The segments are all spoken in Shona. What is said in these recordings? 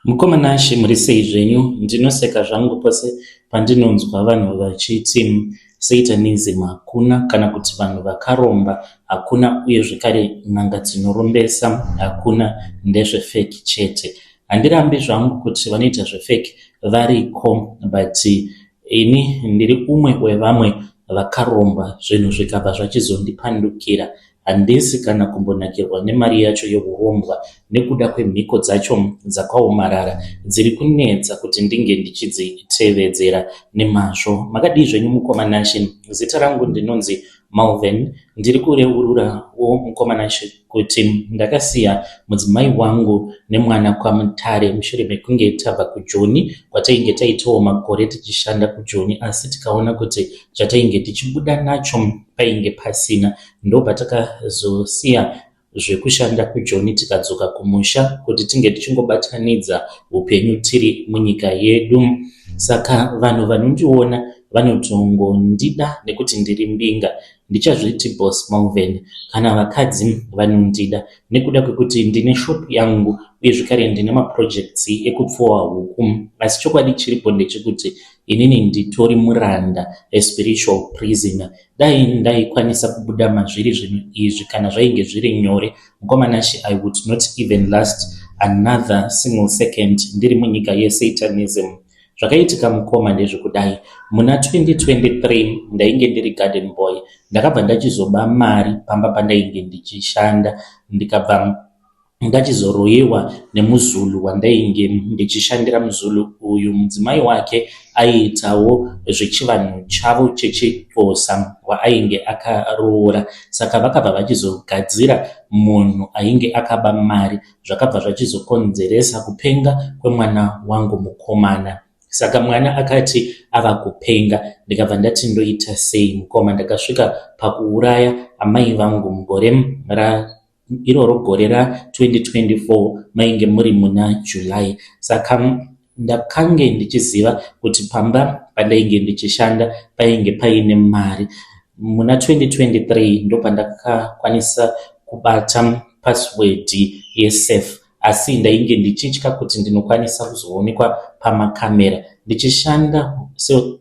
Mukomanashi muri sei zvenyu? Ndinoseka zvangu pose pandinonzwa vanhu vachiti Satanism hakuna, kana kuti vanhu vakaromba hakuna, uye zvekare n'anga dzinorombesa hakuna, ndezvefeki chete. Handirambi zvangu kuti vanoita zvefeki variko, but ini ndiri umwe wevamwe vakaromba zvinhu zvikabva zvachizondipandukira. Handisi kana kumbonakirwa nemari yacho yourombwa nekuda kwemhiko dzacho dzakaomarara dziri kunetsa kuti ndinge ndichidzitevedzera nemazvo. Makadii zvenyu mukomanashi? Zita rangu ndinonzi Malvin. Ndiri kureururawo mukomanashi kuti ndakasiya mudzimai wangu nemwana kwaMutare mushure mekunge tabva kuJoni, kwatainge taitawo makore tichishanda kuJoni, asi tikaona kuti chatainge tichibuda nacho painge pasina. Ndopatakazosiya zvekushanda kuJoni tikadzoka kumusha kuti tinge tichingobatanidza upenyu tiri munyika yedu. Saka vanhu vanondiona vanotongondida nekuti ndiri mbinga. Ndichazviti Boss Malvin kana vakadzi vanondida nekuda kwekuti ndine shop yangu uye zvekare ndine maprojects ekupfuwa huku. Asi chokwadi chiripo ndechekuti inini nditori muranda, a spiritual prisoner. Dai ndaikwanisa kubuda mazviri zvinhu izvi kana zvainge zviri nyore, mukomanashi, I would not even last another single second ndiri munyika yeSatanism. Zvakaitika mukoma ndezvekudai. Muna 2023 ndainge ndiri garden boy. Ndakabva ndachizoba mari pamba pandainge ndichishanda, ndikabva ndachizoroyewa nemuzulu wandainge ndichishandira. Muzulu uyu mudzimai wake aiitawo zvechivanhu chavo chechikosa waainge akaroora. Saka vakabva vachizogadzira munhu ainge akaba mari, zvakabva zvachizokonzeresa kupenga kwemwana wangu mukomana. Saka mwana akati ava kupenga, ndikabva ndati ndoita sei mukoma. Ndakasvika pakuuraya amai vangu mugore iroro gore ra2024 mainge muri muna July. Saka ndakange ndichiziva kuti pamba pandainge ndichishanda painge paine mari. Muna 2023 ndopandakakwanisa kubata password yesafe, asi ndainge ndichitya kuti ndinokwanisa kuzoonekwa pamakamera ndichishanda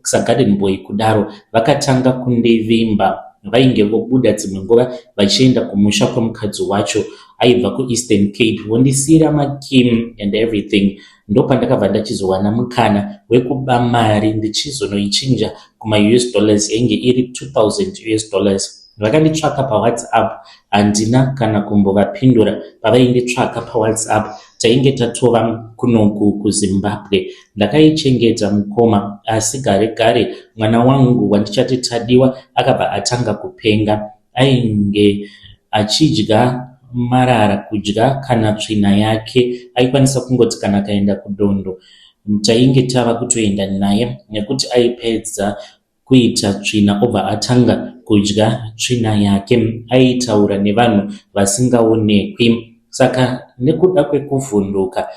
sagarden boy. Kudaro vakatanga kundivimba. Vainge vobuda dzimwe nguva vachienda kumusha kwemukadzi wacho aibva kuEastern Cape, vondisira makim and everything. Ndopandakabva ndachizowana mukana wekuba mari ndichizonoichinja kuma-US dollars yainge iri $2,000 US. Vakanditsvaka paWhatsApp, handina kana kumbovapindura. Pavainditsvaka paWhatsApp, tainge tatova kunoku kuZimbabwe. Ndakaichengeta mukoma, asi gare gare mwana wangu wandichati tadiwa akabva atanga kupenga. Ainge achidya marara, kudya kana tsvina yake. Aikwanisa kungoti kana kaenda kudondo tainge tava kutoenda naye nekuti aipedza kuita tsvina obva atanga kudya tsvina yake. Aitaura nevanhu vasingaonekwi. Saka nekuda kwekuvhunduka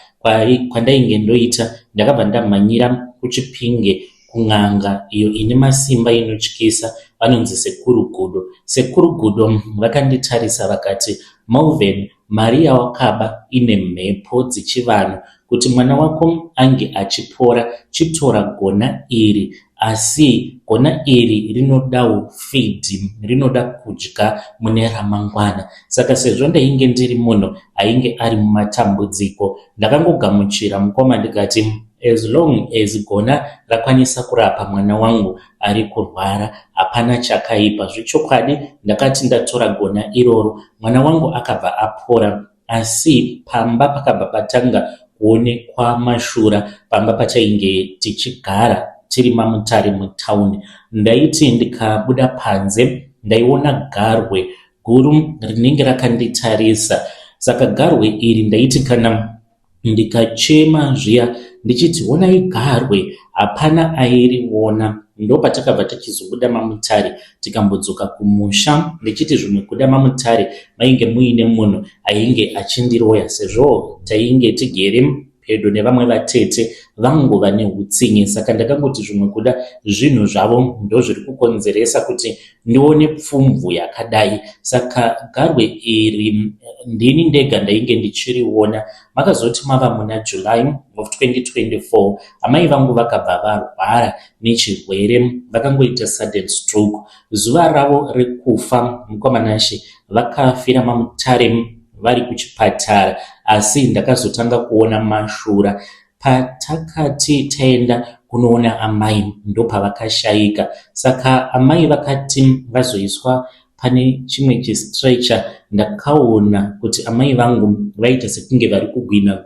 kwandainge ndoita, ndakabva ndamhanyira kuChipinge kun'anga iyo ine masimba inotyisa, vanonzi Sekuru Gudo. Sekuru Gudo vakanditarisa vakati, Malvin, mari yawakaba ine mhepo dzichivanhu. Kuti mwana wako ange achipora, chitora gona iri, asi gona iri rinodawo feed, rinoda kudya mune ramangwana. Saka sezvo ndainge ndiri munhu ainge ari mumatambudziko, ndakangogamuchira mukoma ndikati, as long as gona rakwanisa kurapa mwana wangu ari kurwara, hapana chakaipa. Zvichokwadi ndakati ndatora gona iroro, mwana wangu akabva apora. Asi pamba pakabva patanga kuonekwa mashura, pamba pachainge tichigara tiri maMutare mutaundi. Ndaiti ndikabuda panze ndaiona garwe guru rinenge rakanditarisa. Saka garwe iri ndaiti kana ndikachema zviya ndichiti onai garwe, hapana airiona. Ndopatakabva tichizobuda maMutare tikambodzoka kumusha. Ndichiti zvimwe kuda maMutare mainge muine munhu ainge achindiroya, sezvo tainge tigere pedo nevamwe vatete vangu vane hutsinye. Saka ndakangoti zvimwe kuda zvinhu zvavo ndo zviri kukonzeresa kuti ndione pfumvu yakadai. Saka garwe iri ndini ndega ndainge ndichiriona. Makazoti mava muna July of 2024 amai vangu vakabva varwara nechirwere, vakangoita sudden stroke. Zuva ravo rekufa mukomanashi vakafira mamutare vari kuchipatara, asi ndakazotanga kuona mashura. Patakati taenda kunoona amai ndopavakashayika. Saka amai vakati vazoiswa pane chimwe chistretcher, ndakaona kuti amai vangu vaita sekunge vari kugwina.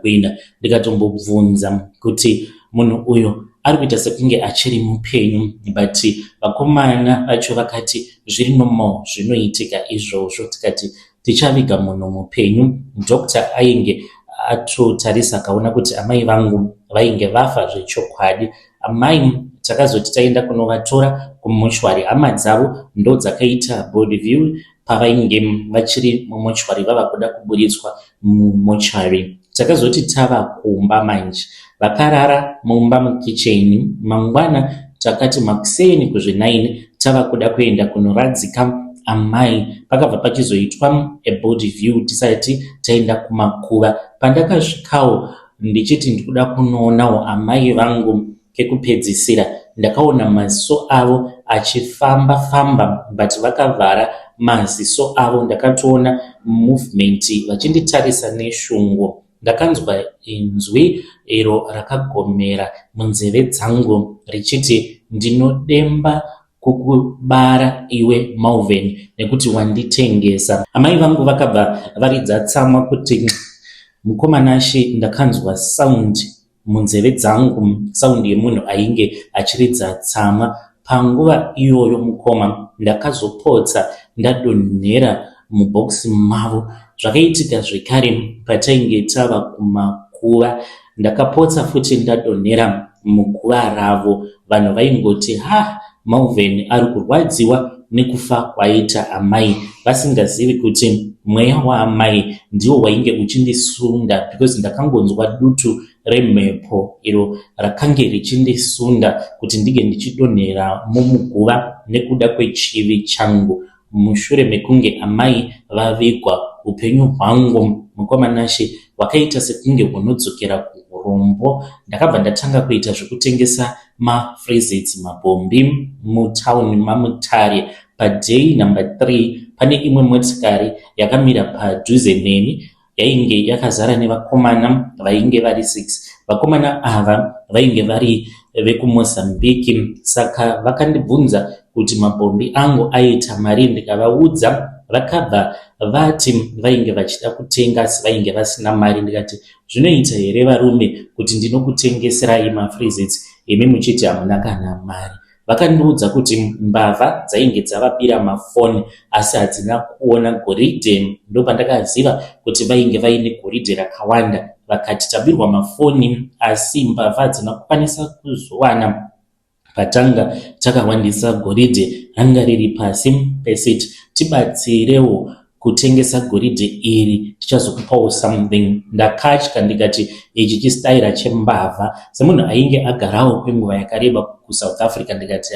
Ndikatombobvunza kuti munhu uyo ari kuita sekunge achiri mupenyu, but vakomana vacho vakati zviri normal, zvinoitika izvozvo. Tikati tichaviga munhu mupenyu. Dr. ainge atotarisa akaona kuti amai vangu vainge vafa zvechokwadi. Amai takazoti taenda kunovatora kumumochwari. Hama dzavo ndo dzakaita body view pavainge vachiri mumochwari vava kuda kuburitswa mumochwari. Takazoti tava kumba manje, vakarara mumba mukicheni. Mangwana takati makuseni kuzve 9 tava kuda kuenda kunoradzika amai. Pakabva pachizoitwa a body view tisati taenda kumakuva. Pandakasvikawo ndichiti ndikuda kunoonawo amai vangu, kekupedzisira ndakaona maziso avo achifamba, but vakavhara maziso avo. Ndakatoona movement vachinditarisa neshungu. Ndakanzwa inzwi iro rakagomera munzeve dzangu richiti, ndinodemba kukubara iwe Malvin nekuti wanditengesa. Amai vangu vakabva varidza tsamwa kuti mukomanashi, ndakanzwa sound munzeve dzangu, sound yemunhu ainge achiridza tsamwa. Panguva iyoyo mukoma ndakazopotsa ndadonhera mubhokisi mavo. Zvakaitika zvekare patainge tava kumakuva, ndakapotsa futi ndadonhera muguva ravo. Vanhu vaingoti Malvin ari kurwadziwa nekufa kwaita amai, vasingazivi kuti mweya waamai ndiwo wainge uchindisunda, because ndakangonzwa dutu remhepo iro rakange richindisunda kuti ndige ndichidonhera mumuguva nekuda kwechivi changu. Mushure mekunge amai vavigwa, upenyu hwangu mukomanashi wakaita sekunge hunodzokera kuurombo. Ndakabva ndatanga kuita zvekutengesa mafrizits, mabhombi mutauni mamutare. Padei number 3 pane imwe motikari yakamira padhuze neni, yainge yakazara nevakomana vainge vari 6. Vakomana ava vainge vari vekuMozambique. Saka vakandibvunza kuti mabhombi angu aita mari. Ndikavaudza. Vakabva vati vainge vachida kutenga asi vainge vasina mari. Ndikati zvinoita here varume kuti ndinokutengeserai mafrizits imi muchiti hamuna kana mari? Vakandiudza kuti mbavha dzainge dzavabira mafoni asi hadzina kuona goridhe. Ndopandakaziva kuti vainge vaine goridhe rakawanda. Vakati tabirwa mafoni asi mbavha hadzina kukwanisa kuzowana. Patanga takawandisa goridhe ranga riri pasi pesiti. Tibatsirewo kutengesa goridhe iri, tichazokupawo something. Ndakatya ndikati ichi chistaira chembavha. Semunhu ainge agarawo kwenguva yakareba kuSouth Africa, ndikati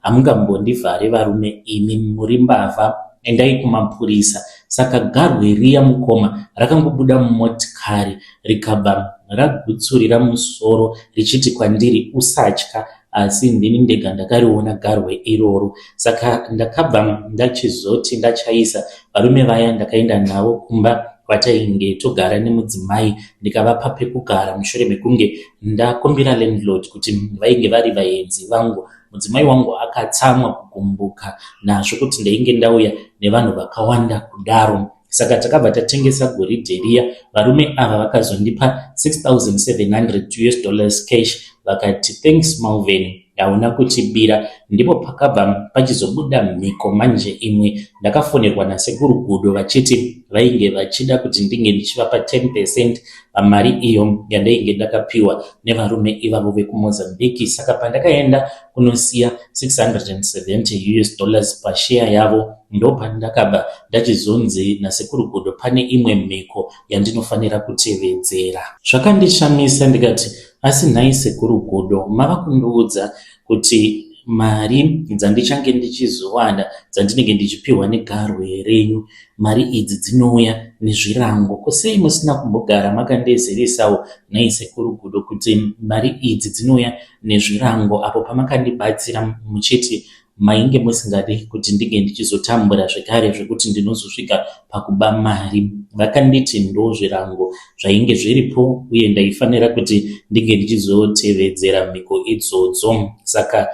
hamungambondivhare varume, imi muri mbavha, endai kumapurisa. Saka garwe riya mukoma rakangobuda mumotikari rikabva ragutsurira musoro richiti kwandiri, usatya. Asi ndini ndega ndakariona garwe iroro. Saka ndakabva ndachizoti ndachaisa varume vaya ndakaenda navo kumba kwatainge togara nemudzimai, ndikavapa pekugara. Mushure mekunge ndakumbira landlord kuti vainge vari vaenzi vangu, mudzimai wangu akatsamwa kugumbuka nazvo kuti ndainge ndauya nevanhu vakawanda kudaro. Saka takabva tatengesa goridhe riya. Varume ava vakazondipa $6,700 cash. Vakati thanks Malvin, hauna kutibira. Ndipo pakabva pachizobuda mhiko manje imwe ndakafonerwa nasekuru Gudo vachiti vainge vachida kuti ndinge ndichivapa 10% pamari iyo yandainge ndakapiwa nevarume ivavo vekuMozambique. Saka pandakaenda kunosiya $670 pashare yavo, ndo pandakabva ndachizonzi nasekuru Gudo pane imwe mhiko yandinofanira kutevedzera. Zvakandishamisa ndikati, asi nhai sekuru Gudo, mava kundiudza kuti mari dzandichange ndichizowana dzandinenge ndichipiwa negarwe renyu, mari idzi dzinouya nezvirango. Kusei musina kumbogara makandezerisawo nhai sekuru Gudo kuti mari idzi dzinouya nezvirango apo pamakandibatsira muchiti mainge musingadi kuti ndinge ndichizotambura zvekare zvekuti ndinozosvika pakuba mari. Vakanditi ndo zvirango zvainge zviripo uye ndaifanira kuti ndinge ndichizotevedzera mhiko idzodzo. Saka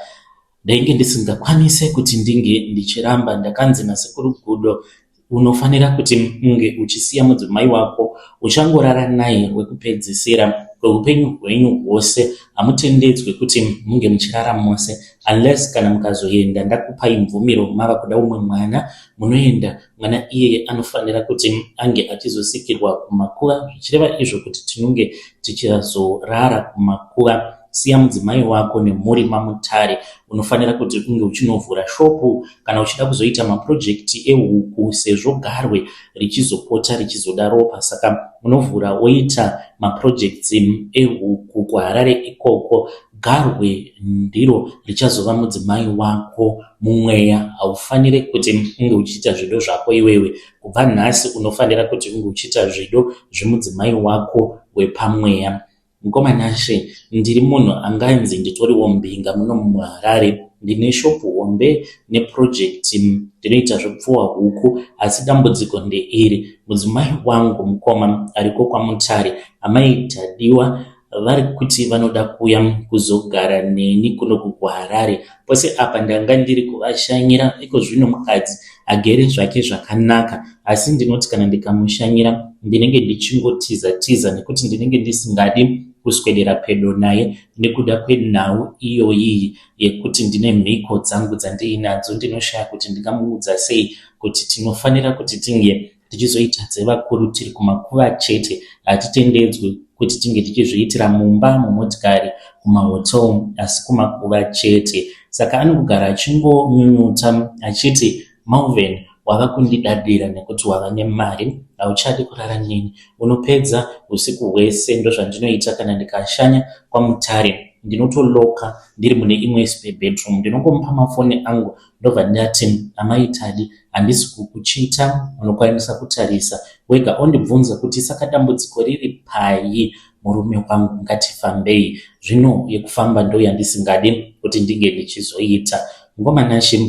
ndainge ndisingakwanise kuti ndinge ndichiramba. Ndakanzi nasekuru Gudo, unofanira kuti unge uchisiya mudzimai wako, uchangorara naye rwekupedzisira kweupenyu hwenyu hwose. Hamutendedzwe kuti munge muchirara mose unless kana mukazoenda ndakupai mvumiro mava kuda umwe mwana, munoenda. Mwana iye anofanira kuti ange achizosikirwa kumakuva, zvichireva izvo kuti tinonge tichizorara kumakuva. Siya mudzimai wako nemhuri mamutare. Unofanira kuti unge uchinovhura shopu kana uchida kuzoita maprojekti ehuku, sezvo garwe richizopota richizoda ropa. Saka unovhura woita maprojekti ehuku kuHarare ikoko. Garwe ndiro richazova mudzimai wako mumweya. Haufanire kuti unge uchiita zvido zvako iwewe. Kubva nhasi unofanira kuti unge uchiita zvido zvemudzimai wako wepamweya. Mukomanashe, ndiri munhu anganzi nditoriwo mbinga muno muHarare. Ndine shopu hombe neprojekti ndinoita zvekupfuwa huku, asi dambudziko ndeiri. Mudzimai wangu mukoma ariko kwaMutare, amai Tadiwa, vari kuti vanoda kuuya kuzogara neni kuno kuHarare. Pose apa ndanga ndiri kuvashanyira. Iko zvino mukadzi agere zvake zvakanaka, asi ndinoti kana ndikamushanyira ndinenge ndichingotiza nekuti ndinenge ndisingadi kuswedera pedo naye nekuda kwenhau iyoyi yekuti ndine mhiko dzangu dzandiinadzo. Ndinoshaya kuti ndingamuudza sei kuti tinofanira kuti tinge tichizoita dzevakuru tiri kumakuva chete. Hatitendedzwi kuti tinge tichizviitira mumba, mumotikari, kumahotel, asi kumakuva chete. Saka anogara achingonyunyuta achiti, Malvin, wava kundidadira nekuti wava nemari, hauchadi kurara neni. Unopedza usiku hwese. Ndo zvandinoita kana ndikashanya kwaMutare. Ndinotoloka ndiri mune imwe spare bedroom. Ndinongomupa mafoni angu ndobva ndati, amai Tadi, handisi kukuchita, unokwanisa kutarisa wega. Ondibvunza kuti saka dambudziko riri pai murume wangu, ngatifambei. Zvino yekufamba ndo yandisingadi kuti ndinge ndichizoita. Ngomanashe,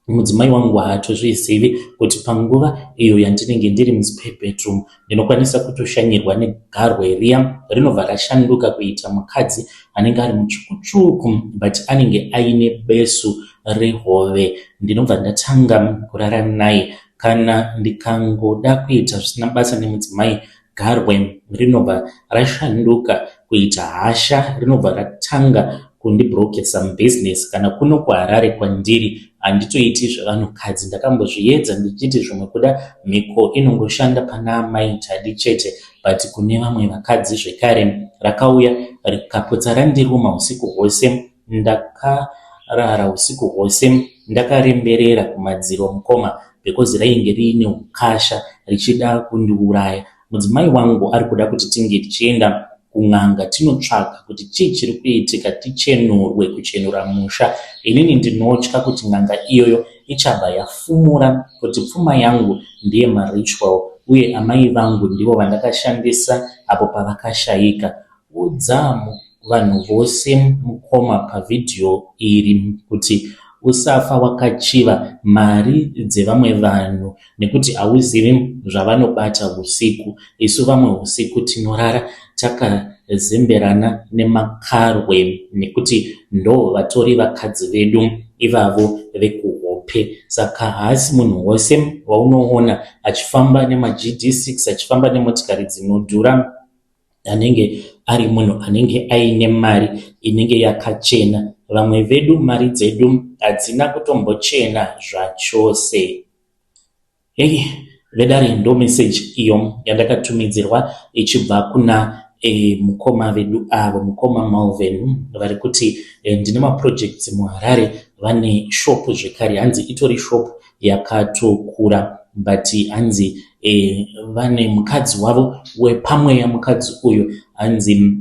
mudzimai wangu haatozvizivi kuti panguva iyo yandinenge ndiri muspare bedroom ndinokwanisa kutoshanyirwa negarwe riya rinobva rashanduka kuita mukadzi anenge ari mutsvuku but anenge aine besu rehove. Ndinobva ndatanga kurara naye. Kana ndikangoda kuita zvisina basa nemudzimai, garwe rinobva rashanduka kuita hasha, rinobva ratanga kundibrokesa business. Kana kuno kuHarare kwandiri handitoiti zvevanhukadzi. Ndakambozviedza ndichiti zvimwe kuda mhiko inongoshanda pana amai Tadi chete, but kune vamwe vakadzi zvekare rakauya rikaputsa randiruma usiku hwose. Ndakarara usiku hwose ndakaremberera kumadziro mukoma because rainge riine ukasha richida kundiuraya. Mudzimai wangu ari kuda kuti tinge tichienda kun'anga tinotsvaka kuti chii chiri kuitika, tichenurwe kuchenura musha. Inini ndinotya kuti n'anga iyoyo ichabva yafumura kuti pfuma yangu ndiye maritual uye amai vangu ndivo vandakashandisa apo pavakashayika. Udza vanhu vose mukoma pavhidhiyo iri kuti usafa wakachiva mari dzevamwe vanhu nekuti hauzivi zvavanobata usiku. Isu vamwe usiku tinorara takazemberana nemakarwe nekuti ndo vatori vakadzi vedu ivavo vekuhope. Saka haasi munhu wose waunoona achifamba nemaGD6 achifamba nemotikari dzinodhura anenge ari munhu anenge aine mari inenge yakachena. vamwe vedu mari dzedu hadzina kutombochena zvachose. Hey, vedare ndo message iyo yandakatumidzirwa ichibva kuna mukoma vedu avo, mukoma Malvin, vari kuti ndine maprojects muHarare, vane shop zvekare, hanzi itori shop yakatokura, but hanzi vane mukadzi wavo wepamweya. Mukadzi uyu hanzi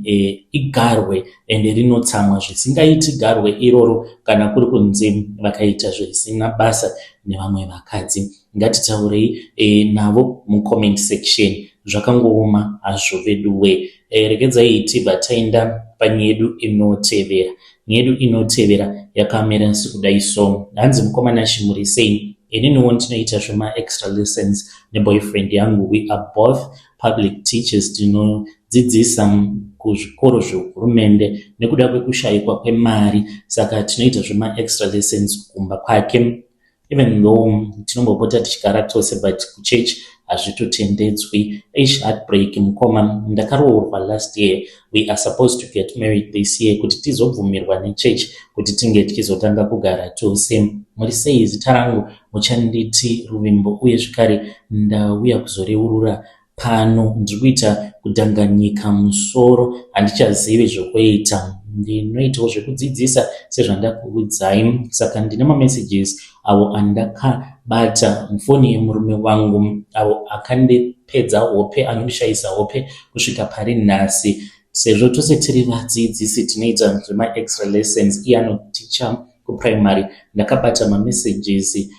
igarwe ende rinotsamwa zvisingaiti garwe iroro kana kuri kunzi vakaita zvisina basa nevamwe vakadzi. Ngatitaurei navo mucomment section, zvakangooma hazvo veduwe. Regedzai tibva taenda panyedu inotevera. Nyedu inotevera yakamira sekudai so. Hanzi mukomana Shimurisei, ininiwo ndinoita zvema-extra lessons neboyfriend yangu. We are both public teachers, tinodzidzisa kuzvikoro zvehurumende nekuda kwekushayikwa kwemari, saka tinoita zvema-extra lessons kumba kwake. Even though tinombopota tichigara tose, but kuchurch hazvitotendedzwi. Heartbreak mukoma, ndakaroorwa last year. We are supposed to get married this year kuti tizobvumirwa nechurch kuti tinge tichizotanga kugara tose. Muri sei zita rangu muchanditi Ruvimbo, uye zvekare ndauya kuzoreurura pano. Ndiri kuita kudhanganyika musoro, handichazivi zvokuita. Ndinoitawo zvekudzidzisa sezvandakuudzai, saka ndine mamessages avo andakabata mufoni yemurume wangu, avo akandipedza hope, anondishayisa hope kusvika pari nhasi. Sezvo tose tiri vadzidzisi tinoita zvema-extra lessons, iye anoticha kuprimary, ndakabata mamessages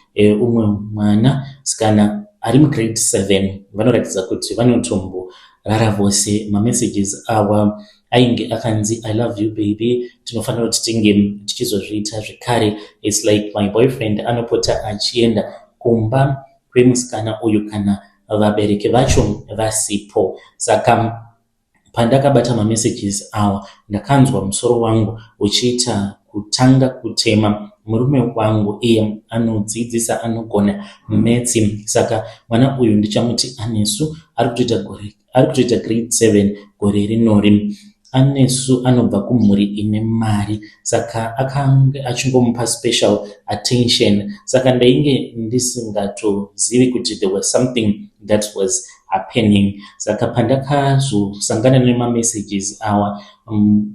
umwe mwana sikana ari mugrade 7, vanoratidza kuti vanotomborara vose. Mamessages awa ainge akanzi I love you baby, tinofanira kuti tinge tichizozviita zvekare. It's like my boyfriend anopota achienda kumba kwemusikana uyu kana vabereki vacho vasipo. Saka pandakabata mamessages awa ndakanzwa musoro wangu uchiita kutanga kutema. Murume wangu iye anodzidzisa, anogona metsi, saka mwana uyu ndichamuti Anesu, ari kutoita grade 7 gore rinori. Anesu anobva kumhuri ine mari, saka akanga achingomupa special attention, saka ndainge ndisingatozivi kuti there was something that was happening. Saka pandakazosangana nemamessages awa,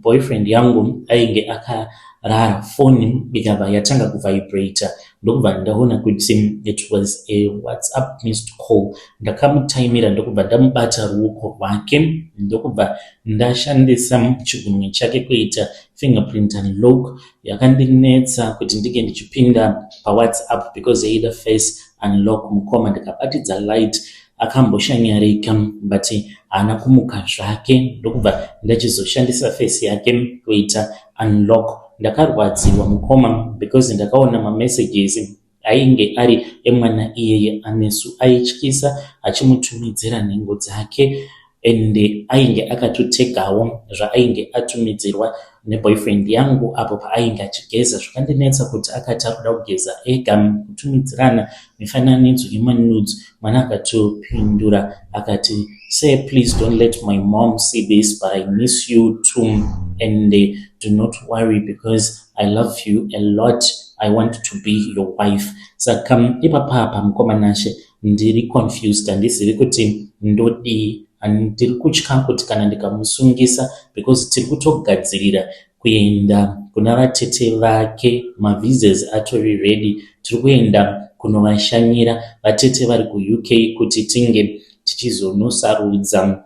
boyfriend yangu ainge akarara, foni ikabva yatanga kuvibrata, ndokubva ndaona kuti it was a WhatsApp missed call. Ndakamutaimira ndokubva ndamubata ruoko rwake, ndokubva ndashandisa chigunwe chake kuita fingerprint unlock. Yakandinetsa kuti ndige ndichipinda paWhatsApp because yaida face unlock. Mukoma ndikabatidza light, akamboshanyarika but haana kumuka zvake, ndokubva ndachizoshandisa face yake kuita unlock. Ndakarwadziwa mukoma because ndakaona mamessages ainge ari emwana iyeye Anesu, aityisa achimutumidzira nhengo dzake, ende ainge akatotegawo zvaainge atumidzirwa neboyfriend yangu apo paainge achigeza. Zvakandinetsa kuti akati akuda kugeza ega kutumidzirana mifananidzo yemanudes. Mwana akatopindura akati, say please don't let my mom see this, but I miss you too, and do not worry because I love you a lot. I want to be your wife. Saka ipapapa mukoma nashe ndiri confused, handizivi kuti ndodii. Ndiri kutya kuti kana ndikamusungisa, because tiri kutogadzirira kuenda kuna vatete vake, mavisas atori ready. Tiri kuenda kunovashanyira vatete vari kuUK kuti tinge tichizonosarudza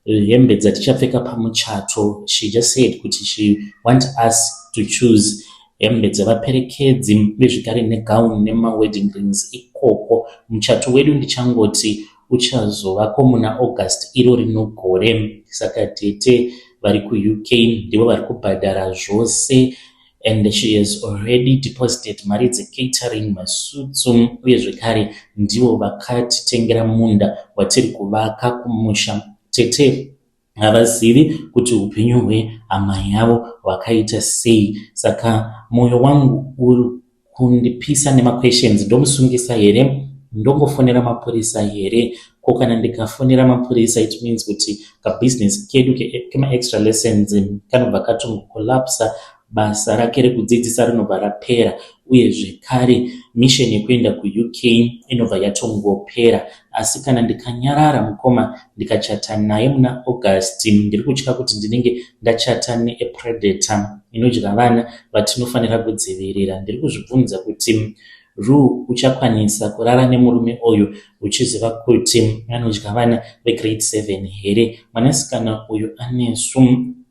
hembe dzatichapfeka pamuchato. She just said kuti she want us to choose hembe dzavaperekedzi vezvekare negauni nemawedding rings ikoko. Muchato wedu ndichangoti uchazovako muna August iro rinogore, saka tete vari kuUK ndivo vari kubhadhara zvose, and she has already deposited mari dzecatering, masutsu, uye zvekare ndivo vakatitengera munda watiri kuvaka kumusha. Tete havazivi kuti upenyu hwehama yavo hwakaita sei, saka mwoyo wangu uri kundipisa nemaquestions. Ndomusungisa here? Ndongofonera mapurisa here? Ko kana ndikafonera mapurisa it means kuti kabusiness kedu kema extra lessons kanobva katongokolapsa, basa rake rekudzidzisa rinobva rapera, uye zvekare misheni yekuenda kuUK inobva yatongopera. Asi kana ndikanyarara mukoma ndikachata naye muna August, ndiri kutya kuti ndinenge ndachata nepredator inodya vana vatinofanira kudzivirira. Ndiri kuzvibvunza kuti uchakwanisa kurara nemurume oyu uchiziva kuti anodya vana vegrade 7 here? Mwanasikana uyu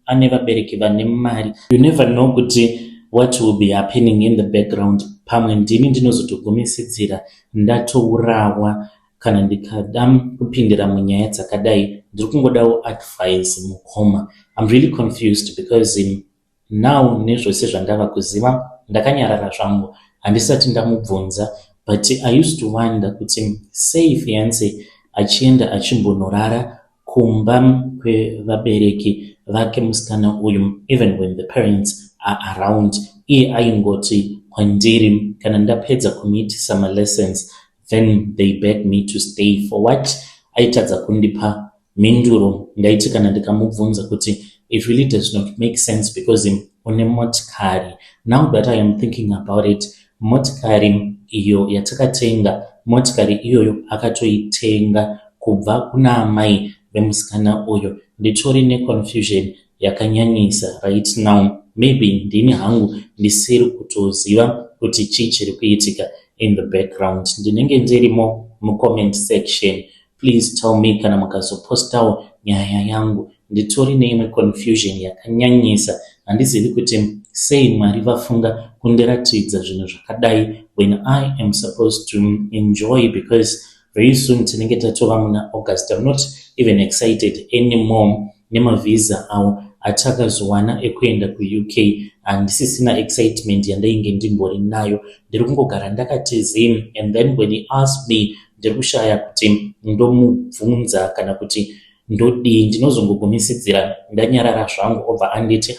ane vabereki vane mari. You never know kuti what will be happening in the background. Pamwe ndini ndinozotogumisidzira ndatourawa kana ndikada kupindira munyaya dzakadai. Ndiri kungodawo advice mukoma. I'm really confused because now nezvose zvandava kuziva ndakanyarara zvangu, handisati ndamubvunza. But I used to wonder kuti sei fiance achienda achimbonorara kumba kwevabereki vake musikana uyu, even when the parents are around, iye aingoti kwandiri kana ndapedza kumitisa malessons then they beg me to stay. For what? Aitadza kundipa mhinduro. Ndaiti kana ndikamubvunza kuti it really does not make sense because une motikari. Now that I am thinking about it, motikari iyo yatakatenga, motikari iyoyo akatoitenga kubva kuna amai vemusikana uyo. Nditori neconfusion yakanyanyisa right now. Maybe ndini hangu ndisiri kutoziva kuti chii chiri kuitika in the background. Ndinenge ndirimo mucomment section. Please tell me kana mukazopostawo nyaya yangu. Nditori neimwe confusion yakanyanyisa. Handizivi kuti sei Mwari vafunga kundiratidza zvinhu zvakadai when I am supposed to enjoy, because very soon tinenge tatova muna August. I'm not even excited anymore nemavisa awo atakazowana ekuenda kuUK. Handisisina excitement yandainge ndimbori nayo. Ndiri kungogara ndakati zim, and then when he asked me, ndiri kushaya kuti ndomubvunza kana kuti ndodii. Ndinozongogumisidzira ndanyarara zvangu obva anditi,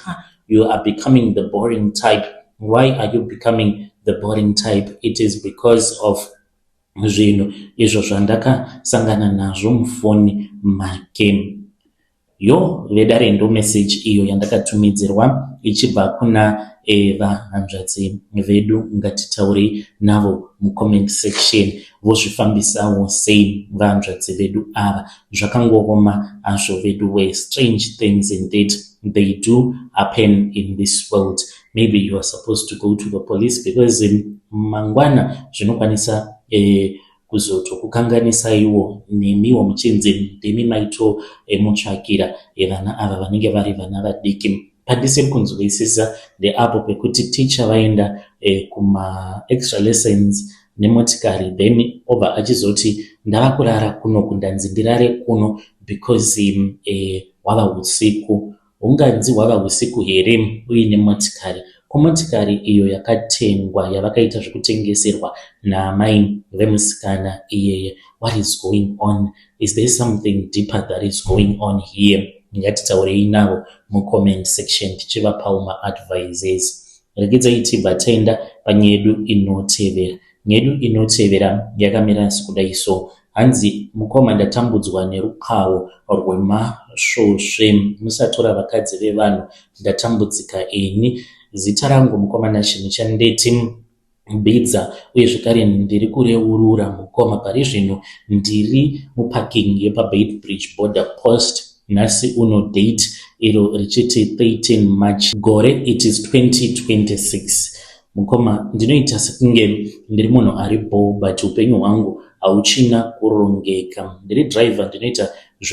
you are becoming the boring type. Why are you becoming the boring type? It is because of zvinhu izvo zvandakasangana nazvo mufoni make. Yo vedare ndo message iyo yandakatumidzirwa ichibva kuna vahanzvadzi vedu. Ngatitaurei navo mucomment section vozvifambisawo sei vahanzvadzi vedu ava. Zvakangoroma azvo vedu we. Strange things indeed they do happen in this world. Maybe you are supposed to go to the police because mangwana zvinokwanisa kuzotokukanganisa iwo nemiwo muchinzi ndimi maito mutsvakira vana ava vanenge vari vana vadiki. Pandisiri kunzwisisa ndeapo pekuti teacher vaenda kuma extra lessons nemotikari, then obva achizoti ndava kurara kuno kundanzi ndirare kuno because hwava usiku. Unganzi hwava usiku here uine motikari? Kumotikari iyo yakatengwa yavakaita zvekutengeserwa naamai vemusikana iyeye. What is going on? Is there something deeper that is going on here? Ngatitaurei navo mucomment section tichivapawo maadvices. Regedzai tibva taenda panyedu inotevera. Nyedu inotevera yakamira sekudai so. Hanzi mukoma ndatambudzwa nerukawo rwemasvosve. Musatora vakadzi vevanhu, ndatambudzika ini. Zita rangu mukoma nashini chandeti Bidza, uye zvekare ndiri kureurura mukoma. Pari zvino ndiri muparking yepa Beitbridge border post. Nhasi uno date iro richiti 13 March gore it is 2026. Mukoma ndinoita sekunge ndiri munhu ari bold, but upenyu hwangu hauchina kurongeka. Ndiri driver, ndinoita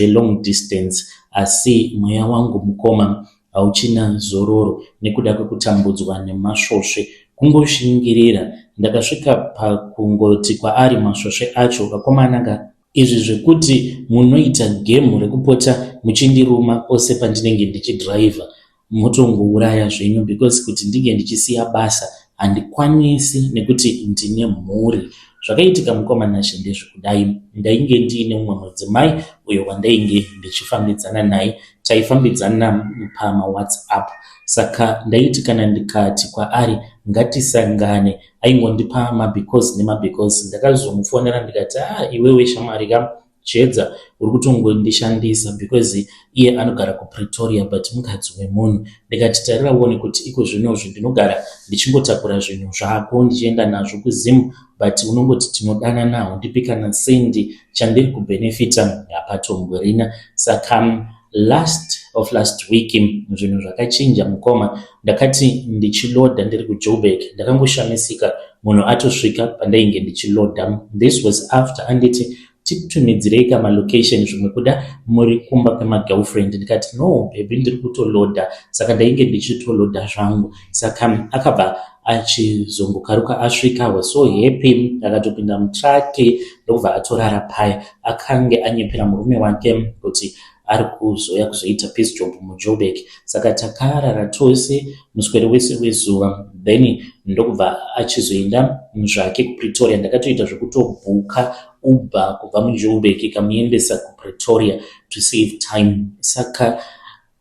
long distance, asi mweya wangu mukoma hauchina zororo nekuda kwekutambudzwa nemasvosve. Kungoshingirira ndakasvika pakungoti kwaari masvosve acho, kakomananga izvi zvekuti munoita gemu rekupota muchindiruma ose pandinenge ndichidriver, motongouraya zvenyu because kuti ndinge ndichisiya basa handikwanisi nekuti ndine mhuri. Zvakaitika mukoma nashe ndezvekudai. Ndainge ndiine mumwe mudzimai uyo wandainge ndichifambidzana naye, taifambidzana pama WhatsApp. Saka ndaiti kana ndikati kwaari ngatisangane, aingondipa mabecause nemabecause. Ndakazomufonera ndikati iwewe shamwari kam, Chiedza uri kutongondishandisa because iye anogara kuPretoria but mukadzi wemunhu. Ndikati tarira uone kuti iko zvinozvi ndinogara ndichingotakura zvinhu zvako ndichienda nazvo kuZimu, but unongoti tinodana nawo ndipi kana sendi chandiri kubenefita hapatomborina. Saka last week zvinhu zvakachinja mukoma. Ndakati ndichiloda ndiri kuJoburg ndakangoshamisika munhu atosvika pandainge ndichiloda. This was after anditi titumidzirei kamalocation zvimwe kuda muri kumba kwemagirlfriend. Ndikati no baby ndiri kutoloda, saka ndainge ndichitoloda zvangu. Saka akabva achizongokaruka asvika, was so happy, akatopinda mutrake ndokubva atorara paya. Akange anyepera murume wake kuti ari kuzoya kuzoita peace job muJoburg. Saka takarara tose muswere wese wezuva, then ndokubva achizoenda zvake kuPretoria. Ndakatoita zvekutobhuka Uber kubva muJoburg ikamuendesa kuPretoria to save time. Saka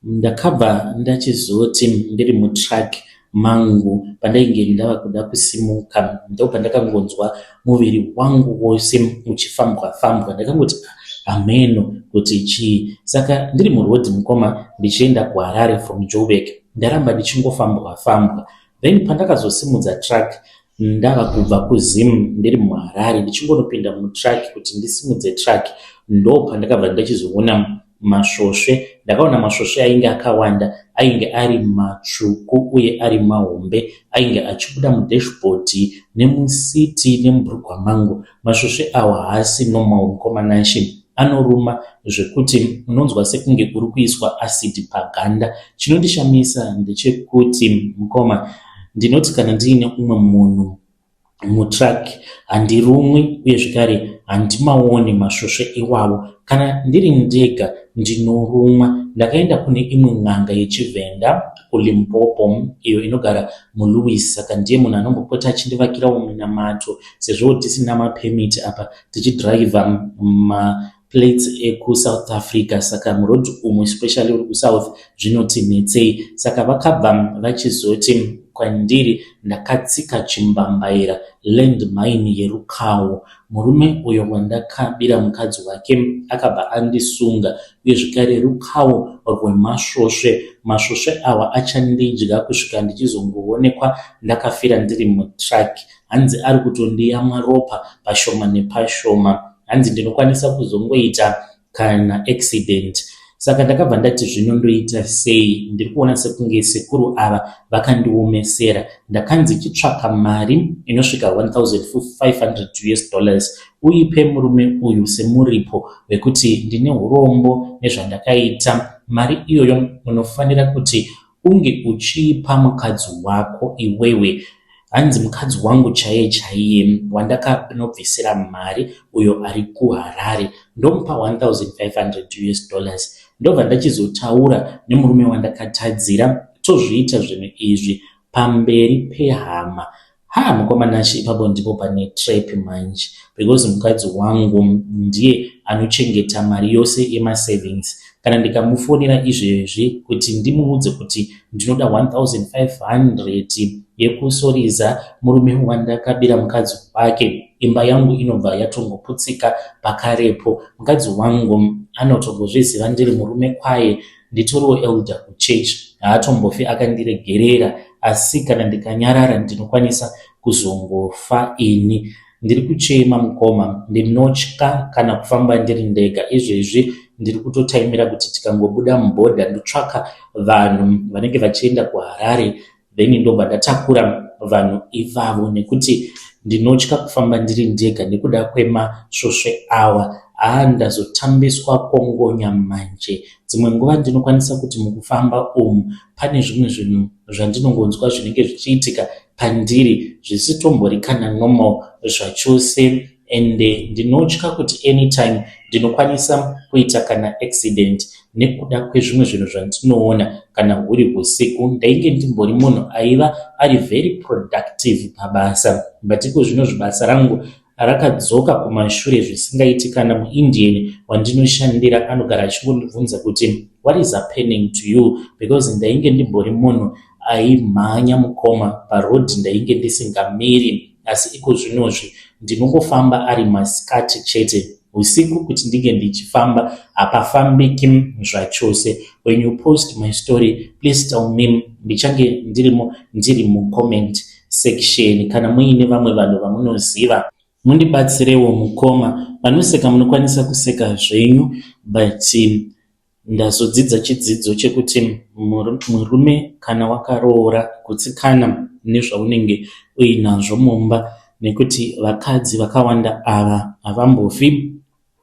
ndakabva ndachizoti ndiri mutrack mangu pandainge ndava kuda kusimuka, ndopandakangonzwa muviri wangu wose uchifambwa. Ndakangoti ameno kuti chii. Saka ndiri muroad mukoma ndichienda kuHarare from Joburg, ndaramba ndichingofambwa. Then pandakazosimudza track ndava kubva kuZimu ndiri muHarare ndichingonopinda mutrack kuti ndisimudze track, ndo pandakabva ndachizoona masvosve. Ndakaona masvosve ainge akawanda, ainge ari matsvuku uye ari mahombe, ainge achibuda mudashboard nemusiti nemubhurugwa mangu. Masvosve awa haasi normal mukoma nashe, anoruma zvekuti unonzwa sekunge uri kuiswa acid paganda. Chinondishamisa ndechekuti mukoma, ndinoti kana ndiine umwe munhu mutrack handirumwi uye zvekare handimaoni masvosve iwawo. Kana ndiri ndega ndinorumwa. Ndakaenda kune imwe n'anga yechiVenda kuLimpopo iyo inogara muLewis, saka ndiye munhu anombopota achindivakirawo minamato sezvo tisina mapemiti apa tichidhiraivha plates ekuSouth Africa. Saka muroad umu especially uri kuSouth zvinoti netsei. Saka vakabva vachizoti kwandiri ndakatsika chimbambaira landmine yeRukawo. Murume uyo wandakabira mukadzi wake akabva andisunga, uye zvekare Rukawo rwemasvosve. Masvosve awa achandidya kusvika ndichizongoonekwa ndakafira ndiri mutrack. Hanzi ari kutondiyamwa ropa pashoma nepashoma, hanzi ndinokwanisa kuzongoita kana accident. Saka ndakabva ndati zvino ndoita sei, ndiri kuona sekunge sekuru ava vakandiomesera. Ndakanzi chitsvaka mari inosvika $1,500 uipe murume uyu semuripo wekuti ndine urombo nezvandakaita. Mari iyoyo unofanira kuti unge uchipa mukadzi wako iwewe. Hanzi mukadzi wangu chaiye wandakanobvisira mari uyo ari kuHarare ndomupa $1,500. Ndobva ndachizotaura nemurume wandakatadzira tozviita zvinhu izvi pamberi pehama. Mukoma nashe ipapo ndipo pane trap manje, because mukadzi wangu ndiye anochengeta mari yose yemasavings. Kana ndikamufonera izvezvi kuti ndimuudze kuti ndinoda 1,500 yekusoriza murume wandakabira mukadzi wake, imba yangu inobva yatongoputsika pakarepo. Mukadzi wangu anotongozviziva ndiri murume kwaye, nditoriwo elder kuchurch, haatombofi akandiregerera. Asi kana ndikanyarara ndinokwanisa kuzongofa ini. Ndiri kuchema mukoma, ndinotya kana kufamba ndiri ndega. Izvezvi ndiri kutotaimira kuti tikangobuda mubhodha ndotsvaka vanhu vanenge vachienda kuHarare, then ndobva ndatakura vanhu ivavo nekuti ndinotya kufamba ndiri ndega nekuda kwemasvosve awa. Ndazotambiswa kongonya manje. Dzimwe nguva ndinokwanisa kuti mukufamba umu pane zvimwe zvinhu zvandinongonzwa zvinenge zvichiitika pandiri zvisitombori kana normal zvachose, ende ndinotya kuti anytime ndinokwanisa kuita kana accident nekuda kwezvimwe zvinhu zvandinoona kana huri usiku. Ndainge ndimbori munhu aiva ari very productive pabasa, but iko zvino basa rangu rakadzoka kumashure zvisingaiti. Kana muIndian wandinoshandira anogara achingondibvunza kuti what is happening to you, because ndainge ndimbori munhu aimhanya mukoma paroad, ndainge ndisingamiri. Asi iko zvinozvi ndinongofamba ari masikati chete usiku kuti ndinge ndichifamba hapafambiki zvachose. When you post my story, please tell me, ndichange ndiri comment section. Kana muine vamwe vanhu vamunoziva mundibatsirewo mukoma. Vanoseka munokwanisa kuseka zvenyu, but ndazodzidza chidzidzo chekuti murume kana wakaroora kutsikana nezvaunenge uinazvo mumba, nekuti vakadzi vakawanda ava havambofi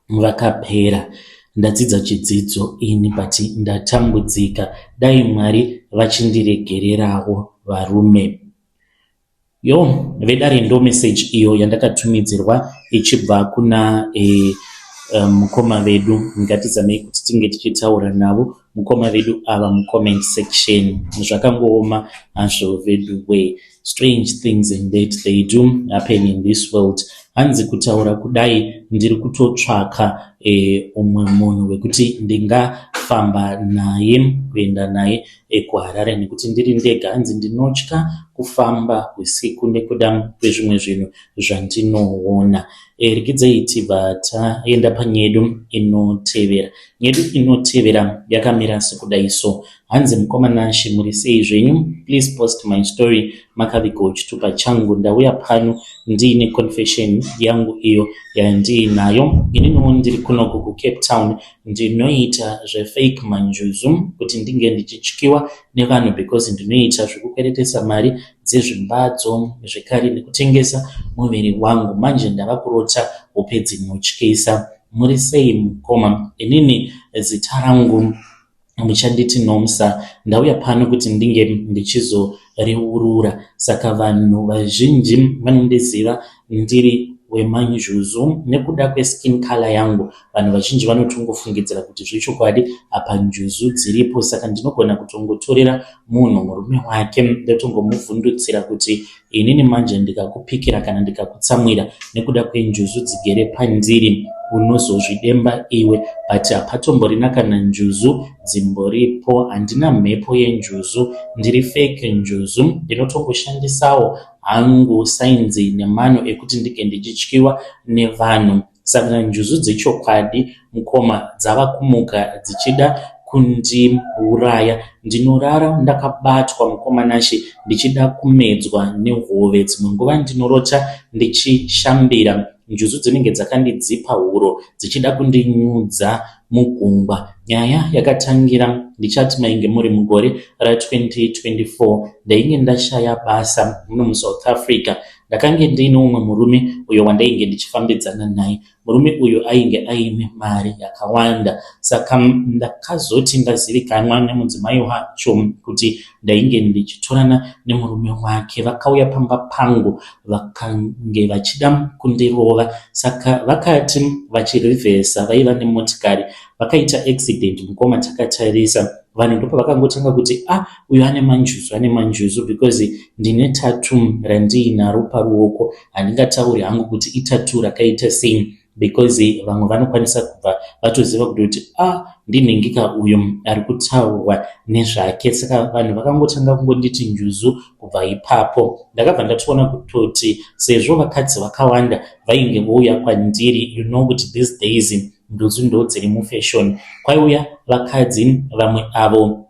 vakapera. Ndadzidza chidzidzo ini, but ndatambudzika. Dai Mwari vachindiregererawo varume. Vedare ndo message iyo yandakatumidzirwa ichibva kuna mukoma vedu. Ngatizamei kuti tinge tichitaura navo mukoma vedu ava mucomment section. Zvakangooma hazvo vedu we. Strange things indeed they do happen in this world. Hanzi kutaura kudai ndiri kutotsvaka umwe munhu wekuti ndingafamba naye kuenda naye kuHarare, nekuti ndiri ndega. Hanzi ndinotya kufamba usiku nekuda kwezvimwe zvinhu zvandinoona. Regidzai tibva taenda panyedu inotevera. Nyedu inotevera yakamira sekudaiso. Hanzi mukomanashi muri sei zvenyu? Please post my story makavigo chitupa changu. Ndauya pano ndiine confession yangu iyo yandiinayo. Ininiwo ndiri kunoku kuCape Town ndinoita zvefake manjuzu kuti ndinge ndichityiwa nevanhu, because ndinoita zvekukweretesa mari dzezvimbadzo zvekare nekutengesa muviri wangu. Manje ndava kurota hope dzinotyisa. Muri sei mukoma? Inini zita rangu muchanditi Nomsa. Ndauya pano kuti ndinge ndichizoreurura. Saka vanhu vazhinji vanondiziva ndiri wemanjuzu nekuda kweskin color yangu. Vanhu vazhinji vanotongofungidzira kuti zvechokwadi apa njuzu dziripo. Saka ndinogona kutongotorera munhu murume wake ndotongomuvhundutsira kuti inini manje ndikakupikira kana ndikakutsamwira nekuda kwenjuzu dzigere pandiri, unozozvidemba iwe. But hapatomborina kana njuzu dzimboripo. Handina mhepo yenjuzu, ndiri fake njuzu. Ndinotongoshandisawo hangu sainzi nemano ekuti ndinge ndichityiwa nevanhu. Saka njuzu dzechokwadi mukoma dzava kumuka dzichida kundiuraya. Ndinorara ndakabatwa mukomanashi ndichida kumedzwa nehove. Dzimwe nguva ndinorota ndichishambira njuzu dzinenge dzakandidzipa huro dzichida kundinyudza mugungwa. Nyaya yakatangira ndichati mainge muri mugore ra2024. Ndainge ndashaya basa muno muSouth Africa. Ndakange ndiine umwe murume uyo wandainge ndichifambidzana naye. Murume uyo ainge aine mari yakawanda. Saka ndakazoti ndazivikanwa nemudzimai wacho kuti ndainge ndichitorana nemurume wake. Vakauya pamba pangu vakange vachida kundirova. Saka vakati vachirivhesa, vaiva nemotikari, vakaita accident. Mukoma takatarisa, vanhu ndipo vakangotanga kuti uyu ane manjuzu because ndine tatu randiinaro paruoko. Handingatauri hangu kuti itatu rakaita sei, because vamwe vanokwanisa kubva vatoziva kuti ndinhengika uyu ari kutaurwa nezvake. Saka vanhu vakangotanga kungonditi njuzu. Kubva ipapo ndakabva ndatoona kutoti sezvo vakadzi vakawanda vainge vouya kwandiri, you know kuti these days njuzu ndo dziri mufashion. Kwaiuya vakadzi vamwe avo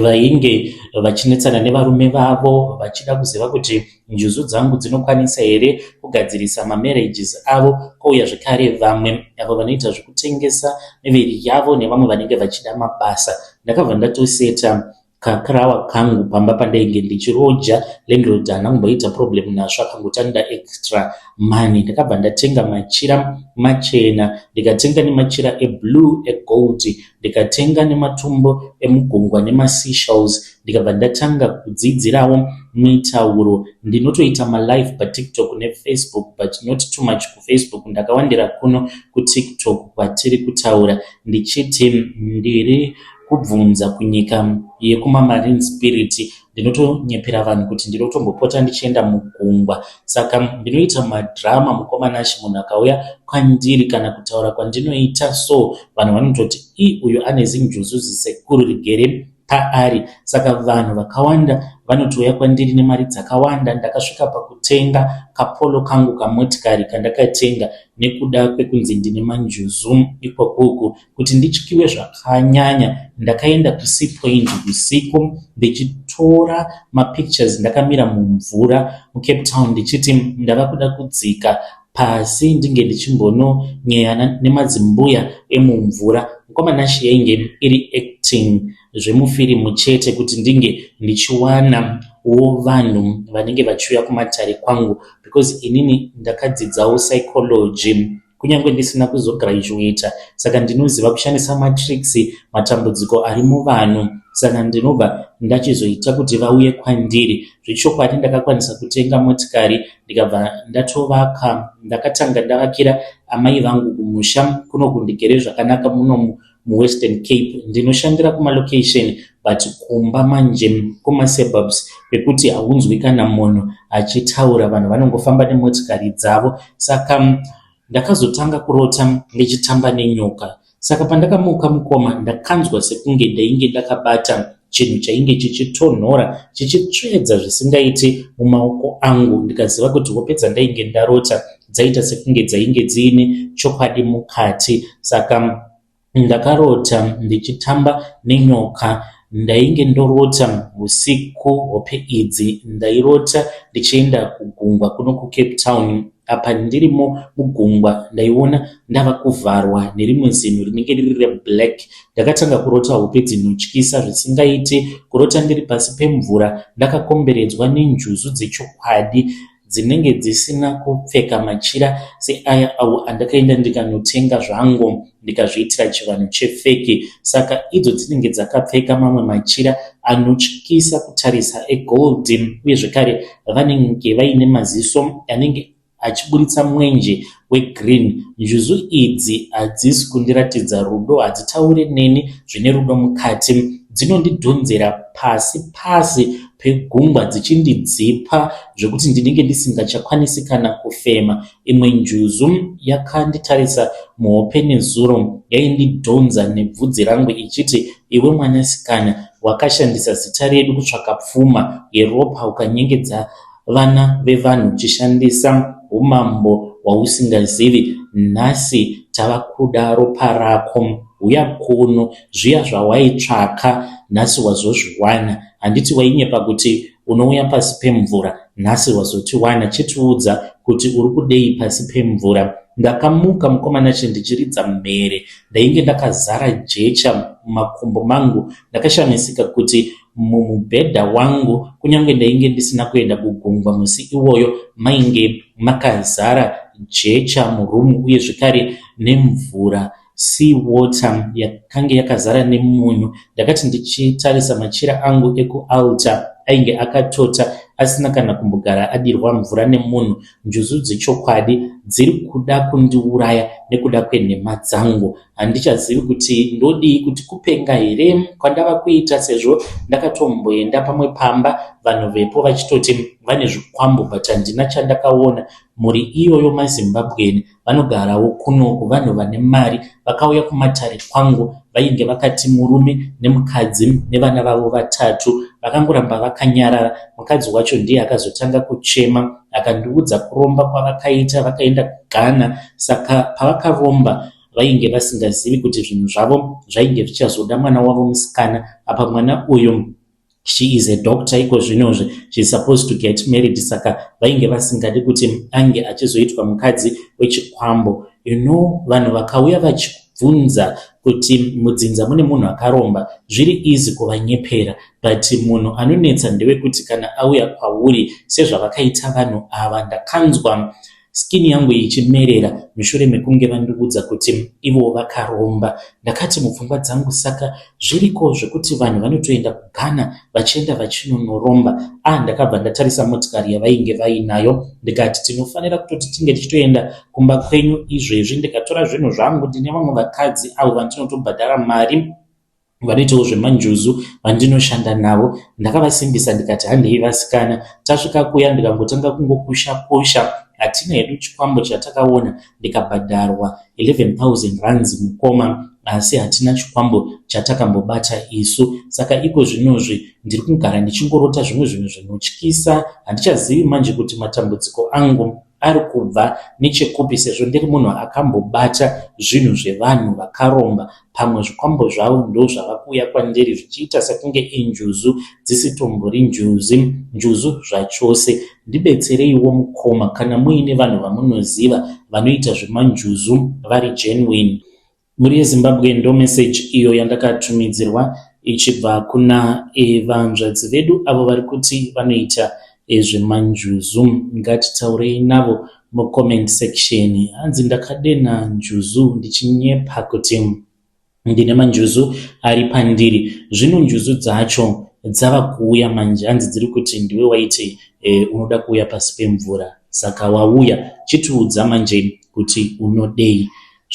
vainge vachinetsana nevarume vavo vachida kuziva kuti njuzu dzangu dzinokwanisa here kugadzirisa mamarriages avo. Kwouya zvekare vamwe avo vanoita zvekutengesa miviri yavo nevamwe vanenge vachida mabasa. Ndakabva ndatoseta kakarawa kangu pamba pandainge ndichiroja. Landlord haanamboita problem nazvo, akangotanda extra money. Ndakabva ndatenga machira machena, ndikatenga nemachira eblue, egold, ndikatenga nematombo emugungwa nemaseashells. Ndikabva ndatanga kudzidzirawo mitauro. Ndinotoita malive paTikTok neFacebook, but not too much kuFacebook. Ndakawandira kuno kuTikTok kwatiri kutaura ndichiti ndiri kubvunza kunyika yekumamarine spirit. Ndinotonyepera vanhu kuti ndinotombopota ndichienda mugungwa. Saka ndinoita madrama mukomanashi. Munhu akauya kwandiri kana kutaura kwandinoita so, vanhu vanototi uyu ane zinjuzu zisekuru rigere paari. Saka vanhu vakawanda vanotouya kwandiri nemari dzakawanda. Ndakasvika pakutenga kapolo kangu kamotikari kandakatenga nekuda kwekunzi ndine manjuzu ikwokuku. Kuti ndityiwe zvakanyanya, ndakaenda kuSea Point usiku ndichitora mapictures ndakamira mumvura muCape Town ndichiti ndava kuda kudzika pasi ndinge ndichimbononyeyana nemadzimbuya emumvura. Mukomana yainge iri acting zvemufirimu chete kuti ndinge ndichiwanawo vanhu vanenge vachiuya kumatare kwangu, because inini ndakadzidzawo psychology kunyange ndisina kuzograduata. Saka ndinoziva kushandisa matricks, matambudziko ari muvanhu. Saka ndinobva ndachizoita kuti vauye kwandiri. Zvechokwadi ndakakwanisa kutenga motikari ndikabva ndatovaka. Ndakatanga ndavakira amai vangu kumusha kuno kundigere zvakanaka muno muWestern Cape. Ndinoshandira kumalocation but kumba manje kumasuburbs kwekuti haunzwi kana munhu achitaura, vanhu vanongofamba nemotikari dzavo. Saka ndakazotanga kurota ndichitamba nenyoka. Saka pandakamuka mukoma ndakanzwa sekunge ndainge ndakabata chinhu chainge chichitonhora chichitsvedza zvisingaiti mumaoko angu. Ndikaziva kuti wopedza ndainge ndarota dzaita sekunge dzainge dziine chokwadi mukati. Saka ndakarota ndichitamba nenyoka. Ndainge ndorota usiku, hope idzi ndairota ndichienda kugungwa kuno kuCape Town. Apa ndirimo mugungwa ndaiona ndava kuvharwa nerimwe zinhu rinenge riri reblack. Ndakatanga kurota hope dzinotyisa zvisingaiti, kurota ndiri pasi pemvura ndakakomberedzwa nenjuzu dzechokwadi dzinenge dzisina kupfeka machira seaya awo andakaenda ndikanotenga zvangu ndikazviitira chivanhu chefeki. Saka idzo dzinenge dzakapfeka mamwe machira anotyisa kutarisa egold, uye zvekare vanenge vaine maziso anenge achiburitsa mwenje wegreen. Njuzu idzi hadzisi kundiratidza rudo, hadzitaure neni zvine rudo mukati. Dzinondidhonzera pasi pasi pegungwa dzichindidzipa zvekuti ndinenge ndisingachakwanisi kana kufema. Imwe njuzu yakanditarisa muhope nezuro, yaindidhonza nebvudzi rangu ichiti, iwe mwanasikana wakashandisa zita redu kutsvaka pfuma yeropa ukanyengedza vana vevanhu uchishandisa umambo hwausingazivi. Nhasi tava kuda ropa rako, uya kuno, zviya zvawaitsvaka nhasi wazozviwana. Handiti wainyepa kuti unouya pasi pemvura, nhasi wazotiwana. Chitiudza kuti uri kudei pasi pemvura. Ndakamuka mukomana ndichiridza mhere. Ndainge ndakazara jecha mumakumbo mangu. Ndakashamisika kuti mumubhedha wangu, kunyange ndainge ndisina kuenda kugungwa musi iwoyo, mainge makazara jecha murumu, uye zvekare nemvura, sea water yakange yakazara nemunyu. Ndakati ndichitarisa machira angu ekualtar ainge akatota asina kana kumbogara adirwa mvura nemunhu. Njuzu dzechokwadi dziri kuda kundiuraya nekuda kwenhema dzangu. Handichazivi kuti ndodii, kuti kupenga here kwandava kuita, sezvo ndakatomboenda pamwe pamba vanhu vepo vachitoti vane zvikwambo, but handina chandakaona. Muri iyoyo maZimbabweni vanogarawo kunoku, vanhu vane mari vakauya kumatare kwangu. Vainge vakati murume nemukadzi nevana vavo vatatu vakangoramba vakanyarara. Mukadzi wacho ndiye akazotanga kuchema akandiudza kuromba kwavakaita, vakaenda kuGhana. Saka pavakaromba vainge vasingazivi kuti zvinhu zvavo zvainge zvichazoda mwana wavo musikana. Apa mwana uyu, she is a doctor iko zvinozve, she is supposed to get married. Saka vainge vasingadi kuti ange achizoitwa mukadzi wechikwambo. Vanhu vakauya vachibvunza kuti mudzinza mune munhu akaromba, zviri easy kuvanyepera, but munhu anonetsa ndewekuti kana auya kwauri sezvavakaita vanhu ava. Ndakanzwa skin yangu ichimerera mushure mekunge vandiudza kuti ivo vakaromba. Ndakati mupfungwa dzangu, saka zviriko zvekuti vanhu vanotoenda kuGhana vachienda vachinonoromba. Ndakabva ndatarisa motikari yavainge vainayo, ndikati tinofanira kutoti tinge tichitoenda kumba kwenyu izvezvi. Ndikatora zvinhu zvangu, ndine vamwe vakadzi avo vandinotobhadhara mari vanoitawo zvemanjuzu vandinoshanda navo. Ndakavasimbisa ndikati, handei vasikana, tasvika kuya ndikangotanga kungokusha kusha hatina hedu chikwambo chatakaona ndikabhadharwa 11,000 rands mukoma, asi hatina chikwambo chatakambobata isu. Saka iko zvinozvi ndiri kugara ndichingorota zvimwe zvinhu zvinotyisa. Handichazivi manje kuti matambudziko angu ari kubva nechekupi, sezvo ndiri munhu akambobata zvinhu zvevanhu vakaromba. Pamwe zvikwambo zvavo ndo zvava kuuya kwandiri zvichiita sekunge injuzu dzisitombori njuzu zvachose. Ndibetsereiwo mukoma kana muine vanhu vamunoziva vanoita zvemanjuzu vari genuine. Muri yeZimbabwe ndo message iyo yandakatumidzirwa ichibva kuna vanzvadzi vedu avo vari kuti vanoita zvemanjuzu. Ngatitaurei navo mucomment section. Hanzi ndakadena njuzu ndichinyepa kuti ndine manjuzu ari pandiri. Zvino njuzu dzacho dzava kuuya manje. Hanzi dziri kuti ndiwe waiti unoda kuuya pasi pemvura, saka wauya chitiudza manje kuti unodei.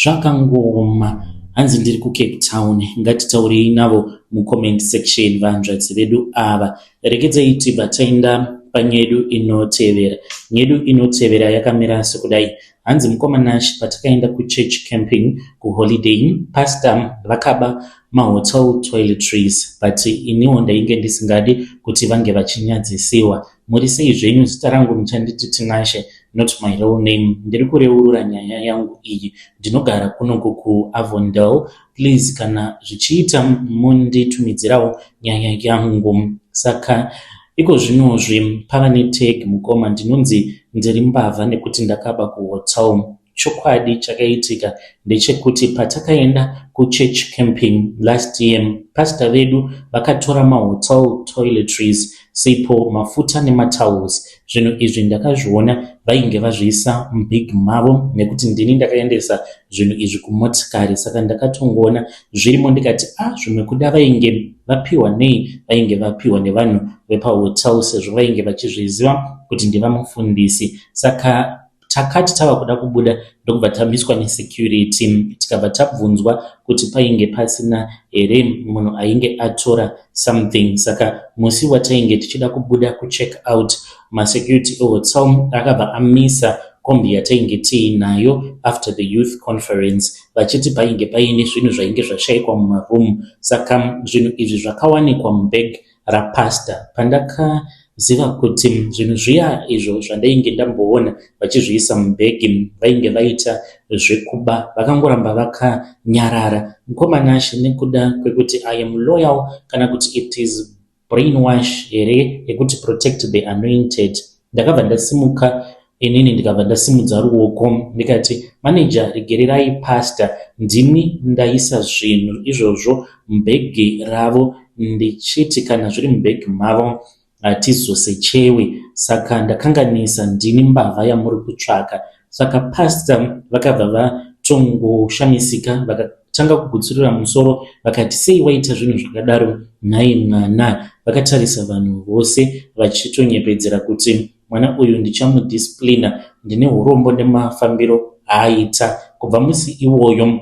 Zvakangoma. Hanzi ndiri kuCape Town. Ngatitaurei navo mucomment section vanzvadzi vedu ava. Regedzei tibva taenda panyedu inotevera. Nyedu inotevera yakamira sekudai. Hanzi mukomanashi patakaenda kuchurch camping kuholiday, pastor vakaba mahotel toiletries, but iniwo ndainge ndisingadi kuti vange vachinyadzisiwa. Muri sei zvenyu? Zita rangu muchanditi Tinashe, not my real name. Ndiri kureurura nyaya yangu iyi. Ndinogara kunoku kuAvondale. Please kana zvichiita munditumidzirawo nyaya yangu. Saka iko zvinozvi pava netag mukoma ndinonzi ndiri mbavha nekuti ndakaba kuhotel. Chokwadi chakaitika ndechekuti patakaenda kuchurch camping last year, pastor vedu vakatora mahotel toiletries, sipo mafuta nematowels. Zvinhu izvi ndakazviona vainge vazviisa mubhegi mavo nekuti ndini ndakaendesa zvinhu izvi kumotikari. Saka ndakatongoona zvirimo ndikati zvimwe kuda vainge vapiwa nei? Vainge vapiwa nevanhu vepahotel sezvo vainge vachizviziva kuti ndiva mufundisi. Saka takati tava kuda kubuda ndokubva tambiswa nesecurity, tikabva tabvunzwa kuti painge pasina here munhu ainge atora something. Saka musi watainge tichida kubuda kucheck out, masecurity ehotel akabva amisa kombi yatainge tiinayo after the youth conference, vachiti painge paine zvinhu zvainge zvashayikwa mumaroom. Saka zvinhu izvi zvakawanikwa mubhegi rapastor. Pandakaziva kuti zvinhu zviya izvo zvandainge ndamboona vachizviisa mubhegi vainge vaita zvekuba, vakangoramba vakanyarara. Mukomanashi nekuda kwekuti I am loyal, kana kuti it is brainwash here yekuti protect the anointed, ndakabva ndasimuka inini ndikabva ndasimudza ruoko ndikati, manager regererai pastor, ndini ndaisa zvinhu izvozvo mubhegi ravo, ndichiti kana zviri mubhegi mavo hatizosechewe. Saka ndakanganisa ndini mbavha yamuri kutsvaka. Saka pastor vakabva vatongoshamisika, vakatanga kugutsurira musoro, vakati sei waita zvinhu zvakadaro nhai mwana? Vakatarisa vanhu vose vachitonyepedzera kuti mwana uyu ndichamudisciplina. Ndine urombo nemafambiro aaita. Kubva musi iwoyo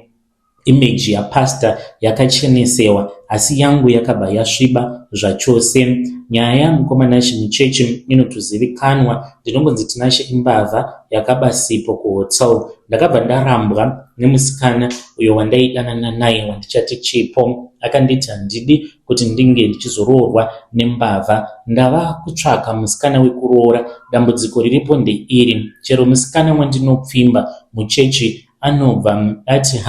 image yapastor yakachenesewa, asi yangu yakabva yasviba zvachose. Nyaya mukomanashi muchechi inotozivikanwa. Ndinongonzi Tinashe imbavha yakaba sipo kuhotel. Ndakabva ndarambwa nemusikana uyo wandaidanana naye wandichati Chipo. Akanditi handidi kuti ndinge ndichizoroorwa nembavha. Ndava kutsvaka musikana wekuroora. Dambudziko riripo ndeiri, chero musikana wandinopfimba muchechi anobva ati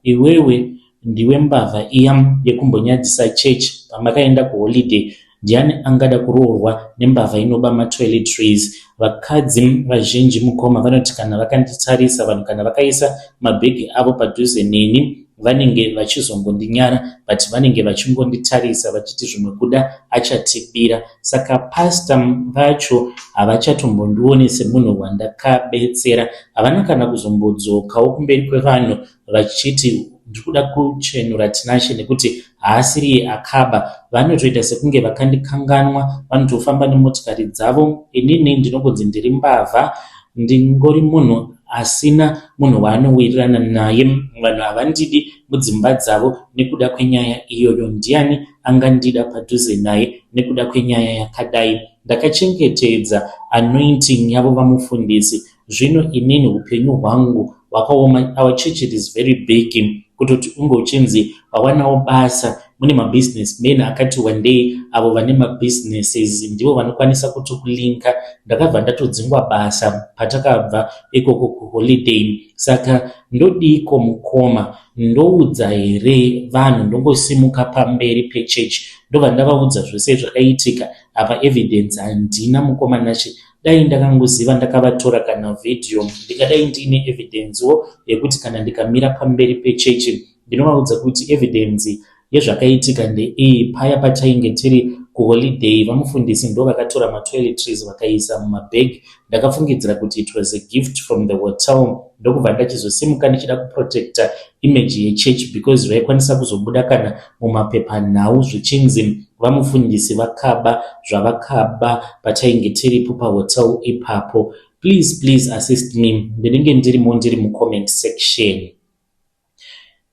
iwewe ndiwe mbavha iya yekumbonyadzisa chechi pamakaenda kuholiday. Ndiani angada kuroorwa nembavha inoba matoiletries? Vakadzi vazhinji mukoma vanoti kana vakanditarisa, vanhu kana vakaisa mabhegi avo padhuze neni vanenge vachizongondinyara, but vanenge vachingonditarisa vachiti zvimwe kuda achatibira. Saka pastor vacho havachatombondione semunhu wandakabetsera. Havana kana kuzombodzokawo kumberi kwevanhu vachiti ndikuda kuchenura Tinashe nekuti haasiriye akaba. Vanotoita sekunge vakandikanganwa, vanotofamba nemotikari dzavo. Inini ndinongonzi ndiri mbavha, ndingori munhu asina munhu waanowirirana naye. Vanhu havandidi mudzimba dzavo nekuda kwenyaya iyoyo. Ndiani angandida padhuze naye nekuda kwenyaya yakadai? Ndakachengetedza anointing yavo vamufundisi. zvino inini upenyu hwangu hwakaoma. Our church it is very big, kutoti unge uchinzi wawanawo basa mune mabusinessmen akati wandei avo vane mabusinesses ndivo vanokwanisa kuti kulinka. Ndakabva ndatodzingwa basa patakabva ikoko kuholiday. Saka ndodiko mukoma, ndoudza here vanhu, ndongosimuka pamberi pechechi ndobva ndavaudza zvose zvakaitika apa. Evidence handina mukoma nache, dai ndakangoziva ndakavatora kana video ndikadai ndiine evidencewo yekuti kana ndikamira pamberi pechechi ndinovaudza kuti evidence yezvakaitika ndeiyi. Paya patainge tiri kuholiday, vamufundisi ndo vakatora matoiletries vakaisa mumabag. Ndakafungidzira kuti it was a gift from the hotel, ndokubva ndachizosimuka ndichida kuprotecta image yechurch because vaikwanisa kuzobuda kana mumapepanhau zvichinzi vamufundisi vakaba zvavakaba patainge tiripo pahotel ipapo. Please assist me, ndinenge ndirimo ndiri mucomment section.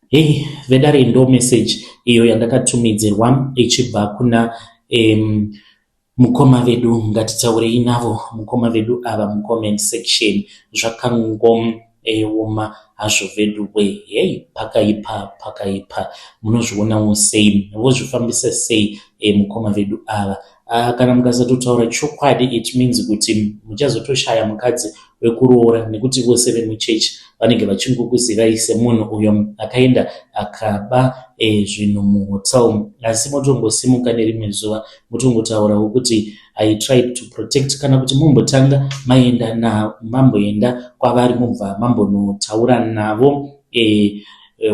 Hey, vedare ndo message iyo yandakatumidzirwa ichibva kuna mukoma vedu. Ngatitaurei navo mukoma vedu ava mucomment section. Zvakangooma hazvo vedu we. Hey, pakaipa munozvionawo sei, vozvifambisa sei mukoma vedu ava. Kana mukasatotaura chokwadi it means kuti muchazotoshaya mukadzi wekuroora, nekuti vose vemuchechi vanenge vachingokuzivai semunhu uyo akaenda akaba zvinhu muhotel. Asi motongosimuka nerimwe zuva motongotaurawo kuti I tried to protect. Kana kuti mumbotanga mamboenda kwavari mubva mambonotaura navo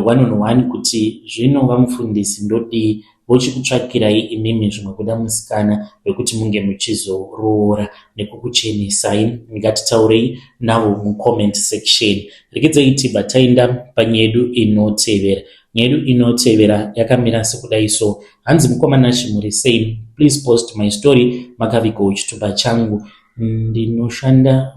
one on one kuti zvino vamufundisi ndodii, vochikutsvakirai imimi zvimwe kuda musikana wekuti munge muchizoroora nekukuchenesai. Ngatitaurei navo mucomment section. Regai tibva taenda panyedu inotevera. Nyedu inotevera yakamira sekudai so. Hanzi mukoma Nashimuri sei, please post my story makavigo chitupa changu. Ndinoshanda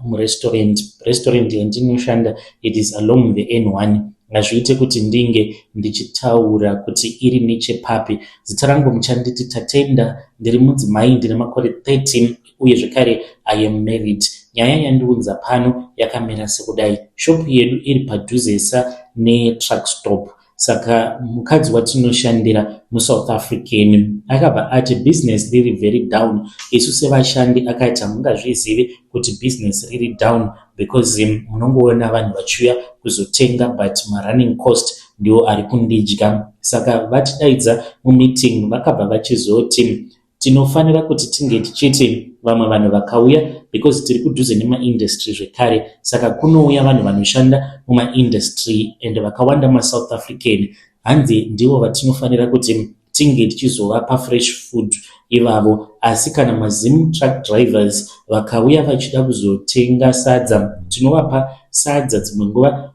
restaurant yandinoshanda it is along the N1. Ngazviite kuti ndinge ndichitaura kuti iri nechepapi. Zita rangu muchanditi Tatenda, ndiri mudzimai, ndine makore 13 uye zvekare I am married. Nyaya yandiunza pano yakamira sekudai. Shop yedu iri padhuzesa netruck stop. Saka mukadzi watinoshandira muSouth African akabva ati business riri very down. Isu sevashandi akati hamungazvizivi kuti business riri down because munongoona vanhu vachiuya kuzotenga but running cost ndio ari kundidya. Saka vatidaidza mumeeting vakabva vachizoti tinofanira kuti tinge tichiti vamwe vanhu vakauya because tiri kudhuze nemaindustry zvekare. Saka kunouya vanhu vanoshanda mumaindustry and vakawanda maSouth African. Hanzi ndivo vatinofanira kuti tinge tichizovapa fresh food ivavo. Asi kana mazimu truck drivers vakauya vachida kuzotenga sadza, tinovapa sadza dzimwe nguva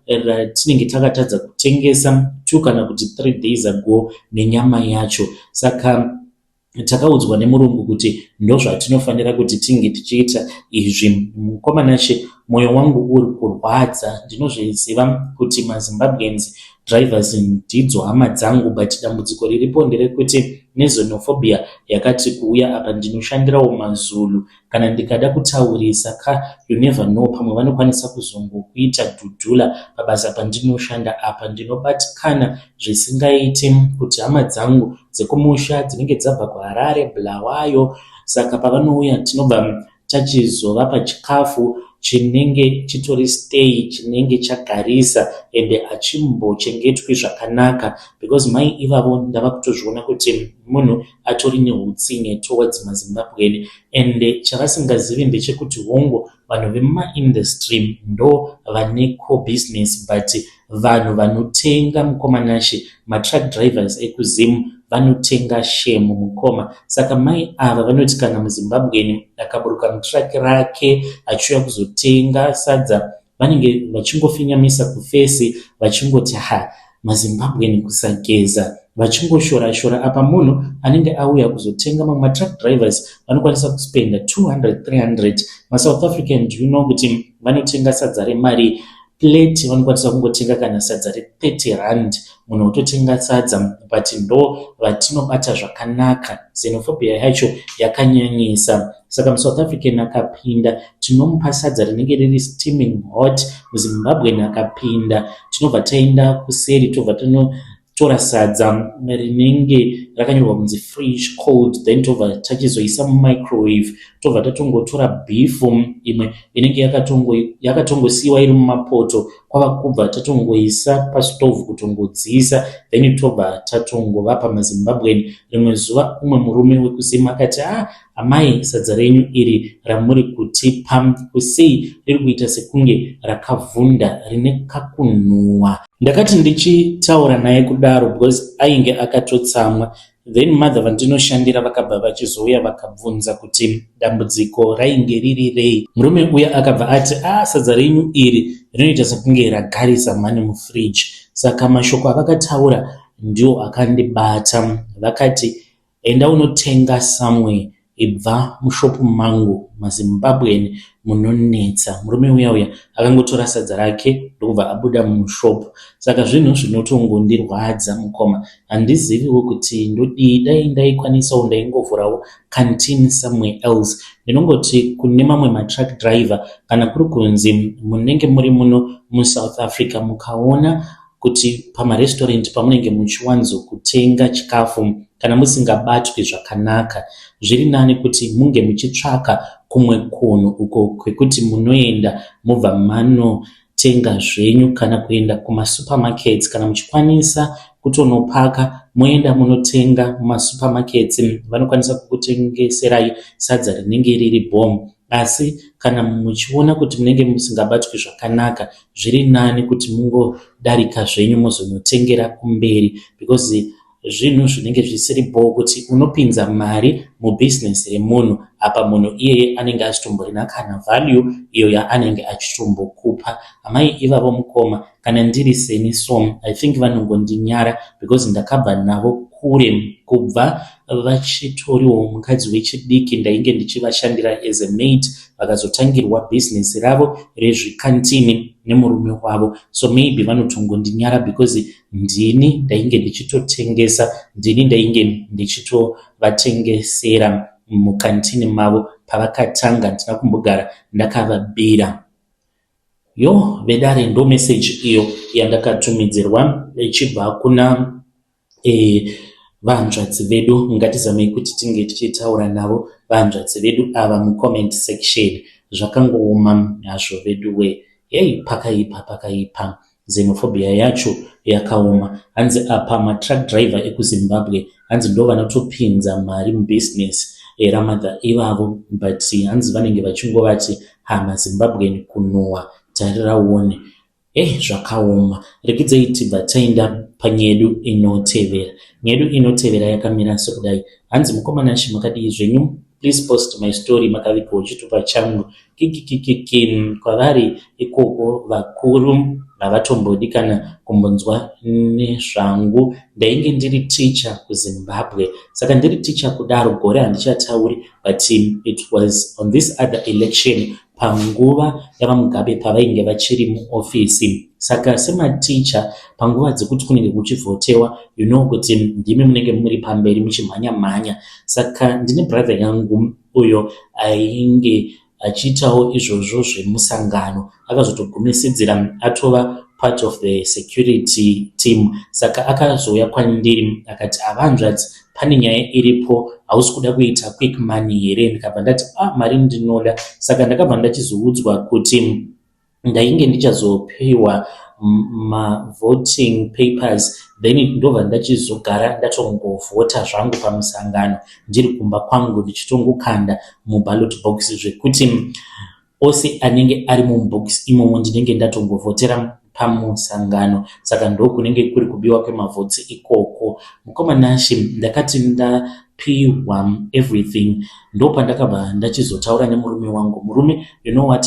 tinenge takatadza kutengesa 2 kana kuti 3 days ago nenyama yacho. Saka takaudzwa nemurungu kuti ndozvatinofanira kuti tinge tichiita izvi. Mukoma Nashe, mwoyo wangu uri kurwadza. Ndinozviziva kuti maZimbabweans drivers ndidzo hama dzangu, but dambudziko riripo nderekuti nezonophobia yakati kuuya apa. Ndinoshandirawo maZulu, kana ndikada kutaurisa you never know, pamwe vanokwanisa kuzongokuita dhudhula pabasa pandinoshanda apa. Ndinobatikana zvisingaiti kuti hama dzangu dzekumusha dzinenge dzabva kuHarare, Bulawayo. Saka pavanouya tinobva tachizovapa chikafu chinenge chitori stay, chinenge chagarisa ende achimbochengetwi zvakanaka because mai ivavo ndava kutozviona kuti munhu atori neutsinye towards maZimbabwean. Ende chavasingazivi ndechekuti hongo vanhu vemumaindustry ndo vane core business, but vanhu vanotenga mukoma Nashe, matruck drivers ekuzimu vanotenga shemu mukoma. Saka mai ava vanoti kana muZimbabwean akaburuka mutraki rake achiuya kuzotenga sadza, vanenge vachingofinyamisa kufesi vachingoti maZimbabwean kusageza, vachingoshora apa. Munhu anenge auya kuzotenga mamwe truck drivers vanokwanisa kuspenda 200-300. maSouth African do you know kuti vanotenga sadza remari plate vanokwanisa kungotenga kana sadza re30 rand, munhu ototenga sadza, but ndo vatinobata zvakanaka. Xenophobia yacho yakanyanyisa. Saka muSouth African akapinda tinomupa sadza rinenge riri steaming hot. MuZimbabwe akapinda tinobva taenda kuseri tobva tora sadza rinenge rakanyorwa kunzi fresh cold, then tobva tachizoisa mumicrowave, tobva tatongotora beef imwe inenge yakatongosiyiwa iri mumapoto kwava kubva tatongoisa pastove kutongodziisa, then tobva tatongovapa maZimbabwe. Rimwe zuva umwe murume wekusima akati amai, sadza renyu iri ramuri kutipa kusei riri kuita sekunge rakavhunda rine kakunhuwa. Ndakati ndichitaura naye kudaro because ainge akatotsamwa. Then mother vandinoshandira vakabva vachizouya vakabvunza kuti dambudziko rainge riri rei. Murume uya akabva ati sadza renyu iri rinoita sekunge ragarisa mani mufridge. Saka mashoko avakataura ndio akandibata. Vakati enda unotenga somewhere, ibva mushopu mangu, maZimbabwean munonetsa. Murume uya akangotora sadza rake ndokubva abuda mushopu. Saka zvinhu zvinotongondirwadza mukoma. Handiziviwo kuti ndodii, dai ndaikwanisawo ndaingovhurawo canteen somewhere else. Ndinongoti kune mamwe matruck driver kana kuri kunzi munenge muri muno muSouth Africa mukaona kuti pamarestaurant pamunenge muchiwanzo kutenga chikafu kana musingabatwi zvakanaka, zviri nani kuti munge muchitsvaka kumwe kunhu uko kwekuti munoenda mubva manotenga zvenyu, kana kuenda kumasupermarkets, kana muchikwanisa kutonopaka moenda munotenga mumasupermarkets, vanokwanisa kukutengeserai sadza rinenge riri bomb. Asi kana muchiona kuti munenge musingabatwi zvakanaka, zviri nani kuti mungodarika zvenyu muzonotengera kumberi, because zvinhu zvinenge zvisiri bo kuti unopinza mari mubusiness remunhu, apa munhu iyeye anenge achitomborina kana value iyo yaanenge achitombokupa. Amai ivavo mukoma, kana ndiri seni so I think vanongondinyara because ndakabva navo kure, kubva vachitoriwo mukadzi wechidiki ndainge ndichivashandira as a maid, vakazotangirwa business ravo rezvikantini nemurume wavo. So maybe vanotongondinyara because ndini ndainge ndichitotengesa, ndini ndainge ndichitovatengesera mukantini mavo pavakatanga ndina kumbogara ndakavabira. Vedare ndo message iyo yandakatumidzirwa ichibva kuna vanzvadzi vedu. Ngatizamei kuti tinge tichitaura navo vanzvadzi vedu ava mucomment section. Zvakangooma hazvo vedu we. Pakaipa. Xenophobia yacho yakaoma. Hanzi apa matruck driver ekuZimbabwe hanzi ndo vanotopinza mari mubusiness ramadha ivavo, but hanzi vanenge vachingovati maZimbabwean kunhuwa. Tarirauone. Zvakaoma. Rekidzei tibva taenda panyedu inotevera. Nyedu inotevera yakamira sokudai. Hanzi mukomana makadii zvenyu? Please post my story makavika uchitupa changu. Kwavari ikoko vakuru havatombodi kana kumbonzwa nezvangu. Ndainge ndiri teacher kuZimbabwe. Saka ndiri teacher kudaro gore handichatauri, but it was on this other election panguva yavaMugabe pavainge vachiri muofisi. Saka sematicha panguva dzekuti kunenge kuchivhotewa, kuti ndimi munenge muri pamberi muchimhanya-mhanya. Saka ndine brother yangu uyo ainge achiitawo izvozvo zvemusangano, akazotogumisidzira atova part of the security team. Saka akazouya kwandiri akati, avanzvadzi, pane nyaya iripo, hausi kuda kuita quick money here? Ndikabva ndati mari ndinoda. Saka ndakabva ndachizoudzwa kuti ndainge ndichazopiwa voting papers, then ndobva ndachizogara ndatongovhota zvangu pamusangano ndiri kumba kwangu ndichitongokanda muballot box, zvekuti ose anenge ari mubox imomo ndinenge ndatongovhotera pamusangano. Saka ndokunenge kuri kubiwa kwemavhotsi ikoko. Mukomanashi ndakati ndapiwa everything, ndopandakabva ndachizotaura nemurume wangu. Murume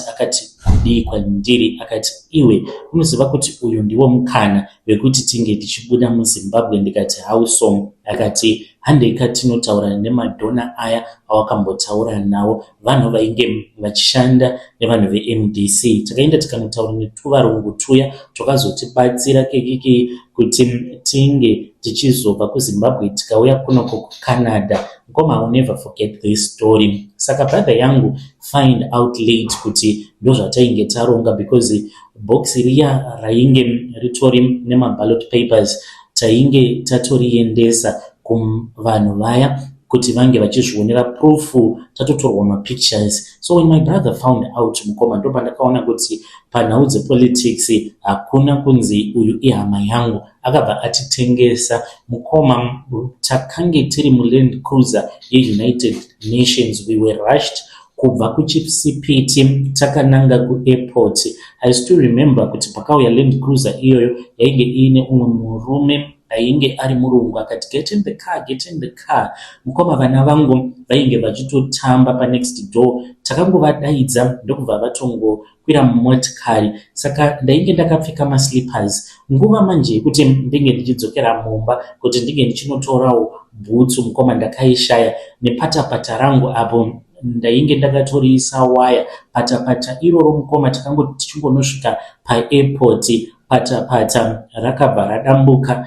akati dii kwandiri, akati iwe unoziva kuti uyu ndiwo mukana wekuti tinge tichibuda muZimbabwe? Ndikati how so? Akati handei katinotaura nemadhona aya awakambotaura nawo, vanhu vainge vachishanda nevanhu veMDC. Takaenda tikanotaura netuvarungu tuya twakazotibatsira kekeke kuti tinge tichizobva kuZimbabwe tikauya kunoko kuCanada. Mukoma, I will never forget this story. Saka brother yangu find out late kuti ndozvatainge taronga, because box riya rainge ritori nemaballot papers tainge tatoriendesa kuvanhu vaya kuti vange vachizvionera proof, tatotorwa mapictures. So when my brother found out, mukoma, ndo pandakaona kuti panhau dzepolitics hakuna kunzi uyu ihama yangu, akabva atitengesa. Mukoma, takange tiri muLand Cruiser yeUnited Nations, we were rushed kubva kuChipsipiti takananga kuairport. I still remember kuti pakauya Land Cruiser iyoyo yainge ine umwe murume ainge ari murungu akati get in the car, get in the car. Mukoma, vana vangu vainge vachitotamba panext door, takangovadaidza ndokubva vatongokwira mumotikari. Saka ndainge ndakapfeka maslippers. Nguva manje kuti ndinge ndichidzokera mumba kuti ndinge ndichinotorawo bhutsu, mukoma, ndakaishaya. Nepatapata rangu apo ndainge ndakatoriisa waya patapata iroro, mukoma, takangoti tichingonosvika paairport patapata rakabva radambuka.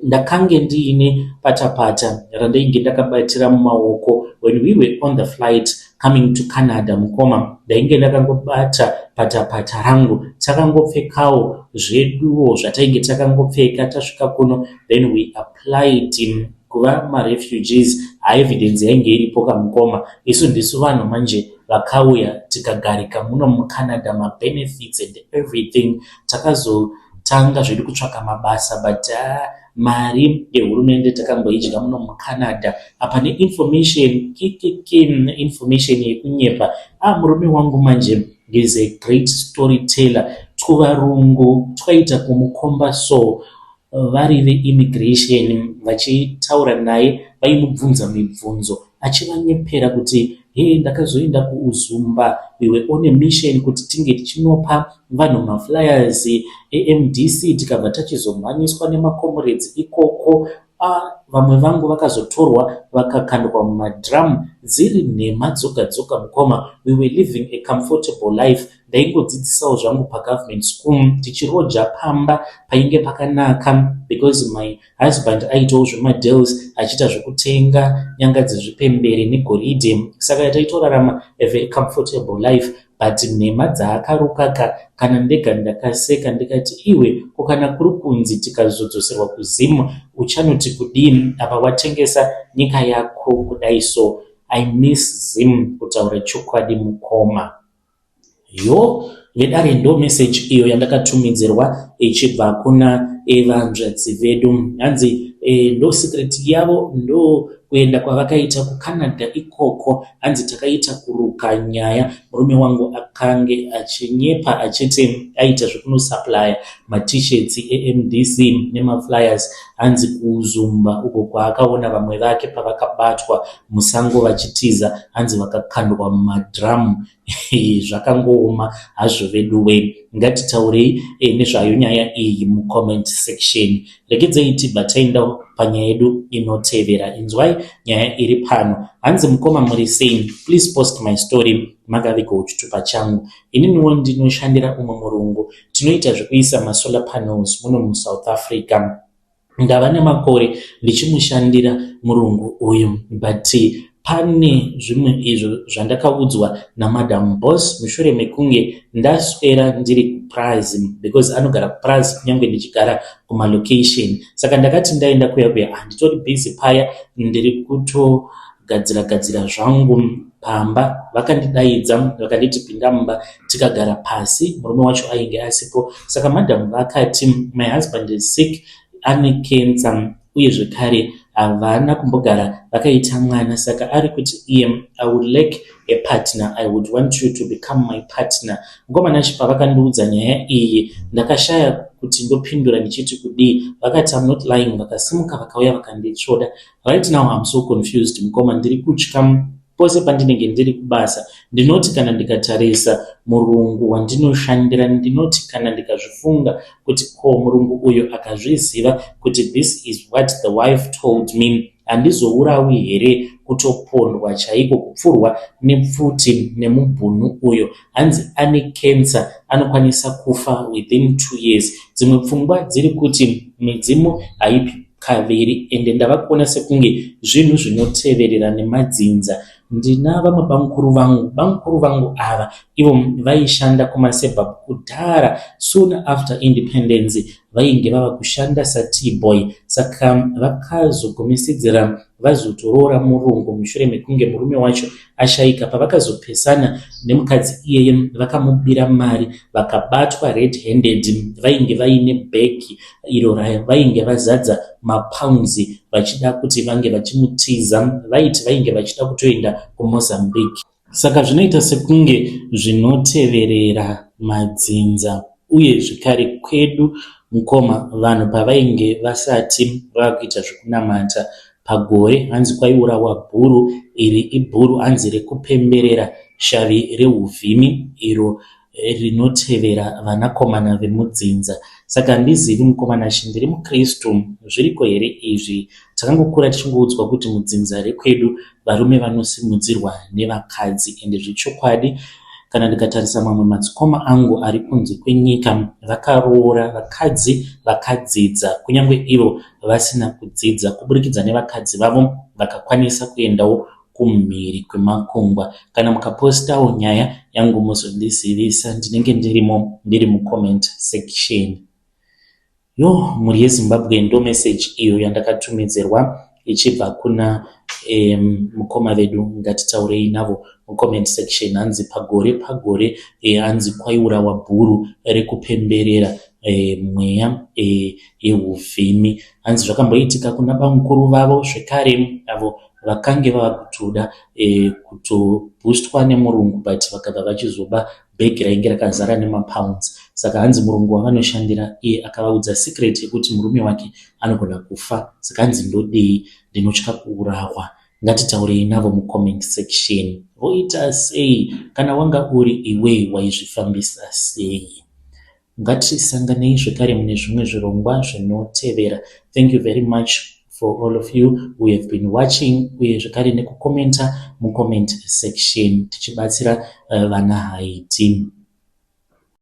Ndakange ndiine patapata randainge ndakabatira mumaoko. When we were on the flight coming to Canada, mukoma, ndainge ndakangobata patapata rangu, takangopfekawo zveduwo zvatainge takangopfeka tasvika kuno. Then we applied kuva marefugees. Evidence yainge iripo kamukoma. Isu ndisu vanhu manje vakauya tikagarika muno muCanada, mabenefits and everything. Takazotanga zvedu kutsvaka mabasa, but mari yehurumende takangoidya muno muCanada. Apa neinformation information yekunyepa. Murume wangu manje is a great storyteller. Tuvarungu twaita kumukomba so vari veimmigration vachitaura naye vaimubvunza mibvunzo achivanyepera kuti ndakazoenda kuUzumba, we were on a mission kuti tinge tichinopa vanhu maflyers eMDC, tikabva tachizomhanyiswa nemakomrades ikoko. Vamwe vangu vakazotorwa vakakandwa mumadrum dziri nhema dzoga dzoga, mukoma. We were living a comfortable life. Ndaingodzidzisawo zvangu pagovernment school, tichiroja pamba painge pakanaka, because my husband aitawo zvemadeals, achiita zvekutenga nyanga dzezvipembere negoridhe. Saka taitorarama a very comfortable life, but nhema dzaakarukaka. Kana ndega ndakaseka ndikati, iwe kana kuri kunzi tikazodzoserwa kuZimu uchanoti kudini apa watengesa nyika yako kudai. So I miss Zim, kutaura chokwadi, mukoma. Vedare ndo message iyo yandakatumidzirwa ichibva kuna evanzvadzi vedu. Hanzi ndo secret yavo ndo kuenda kwavakaita kuCanada ikoko. Hanzi takaita kuruka nyaya. Murume wangu akange achinyepa achiti aita zvekunosupply t-shirts eMDC nemaflyers. Hanzi kuUzumba uko kwaakaona vamwe vake pavakabatwa musango vachitiza, hanzi vakakandwa mumadrum. Zvakangooma hazvo veduwe. Ngatitaurei nezvayo nyaya iyi mucomment section. Regedzei tibva taenda panyaya yedu inotevera. Inzwai nyaya iri pano. Hanzi mukoma, muri sei? Please post my story makavika chitupa changu. Ininiwo ndinoshandira umwe murungu. Tinoita zvekuisa masolar panels muno muSouth Africa. Ndava nemakore ndichimushandira murungu uyu, but pane zvimwe izvo zvandakaudzwa naMadam Boss mushure mekunge ndaswera ndiri kuPrazi, because anogara kuPrazi kunyange ndichigara kumalocation. Saka ndakati ndaenda kuya handitori busy paya, ndiri kutogadzira zvangu pamba. Vakandidaidza vakanditi pinda mumba tikagara pasi, murume wacho ainge asipo. Saka madam vakati my husband is sick, ane cancer, uye zvekare havana kumbogara vakaita mwana. Saka ari kuti I would like a partner, I would want you to become my partner. Ngoma nacho pavakandiudza nyaya iyi ndakashaya kuti ndopindura ndichiti kudii. Vakati I'm not lying, vakasimuka vakauya vakanditsvoda. Right now I'm so confused, mukoma, ndiri kutya pose pandinenge ndiri kubasa. Ndinoti kana ndikatarisa murungu wandinoshandira, ndinoti kana ndikazvifunga kuti ko murungu uyo akazviziva kuti this is what the wife told me, handizourawi here kutopondwa chaiko, kupfurwa nepfuti nemubhunu uyo. Hanzi ane kensa anokwanisa kufa within 2 years. Dzimwe pfungwa dziri kuti midzimu haipi kaviri, ende ndava kuona sekunge zvinhu zvinoteverera nemadzinza. Ndinava mabamukuru vangu ava ivo vaishanda kumasebhabhu kudhara. Soon after independence vainge vava kushanda saT-boy, saka vakazogomesedzera vazotorora murungu mushure mekunge murume wacho ashaika. Pavakazopesana nemukadzi iyeye vakamubira mari, vakabatwa red handed. Vainge vaine bhegi iro vainge vazadza mapounds vachida kuti vange vachimutiza. Vaiti vainge vachida kutoenda kuMozambique. Saka zvinoita sekunge zvinoteverera madzinza. Uye zvikare kwedu mukoma, vanhu pavainge vasati vakuita zvekunamata pagore, hanzi kwaiurawa bhuru. Iri ibhuru hanzi rekupemberera shavi reuvhimi iro rinotevera vanakomana vemudzinza. Saka handizivi mukomana ndiri mukristu, zviriko here izvi? Takangokura tichingoudzwa kuti mudzinza rekwedu varume vanosimudzirwa nevakadzi, ende zvechokwadi. Kana ndikatarisa mamwe madzikoma angu ari kunze kwenyika, vakaroora vakadzi vakadzidza, kunyange ivo vasina kudzidza. Kuburikidza nevakadzi vavo vakakwanisa kuendawo kumhiri kwemakungwa. Kana mukapostawo nyaya yangu muzondizivisa, ndinenge ndiri mucomment section. Mhuri yeZimbabwe ndo message iyo yandakatumidzerwa ichibva kuna mukoma vedu. Ngatitaurei navo mucomment section. Hanzi pagore hanzi kwaiurawa bhuru rekupemberera mweya yeuvhimi. Hanzi zvakamboitika kuna bamukuru vavo zvekare avo vakange vava kutoda kutobhustwa nemurungu, but vakabva vachizoba bhegi rainge rakazara nemapounds. Saka hanzi murungu wavanoshandira iye akavaudza secret yekuti murume wake anogona kufa. Saka hanzi ndodei, ndinotya kuurawa. Ngatitaurei navo mucomment section. Voita sei? Kana wanga uri iwe waizvifambisa sei? Ngatisanganei zvekare mune zvimwe zvirongwa zvinotevera. Thank you very much for all of you who have been watching, uye zvekare nekukomenta mucomment section tichibatsira vana Haiti.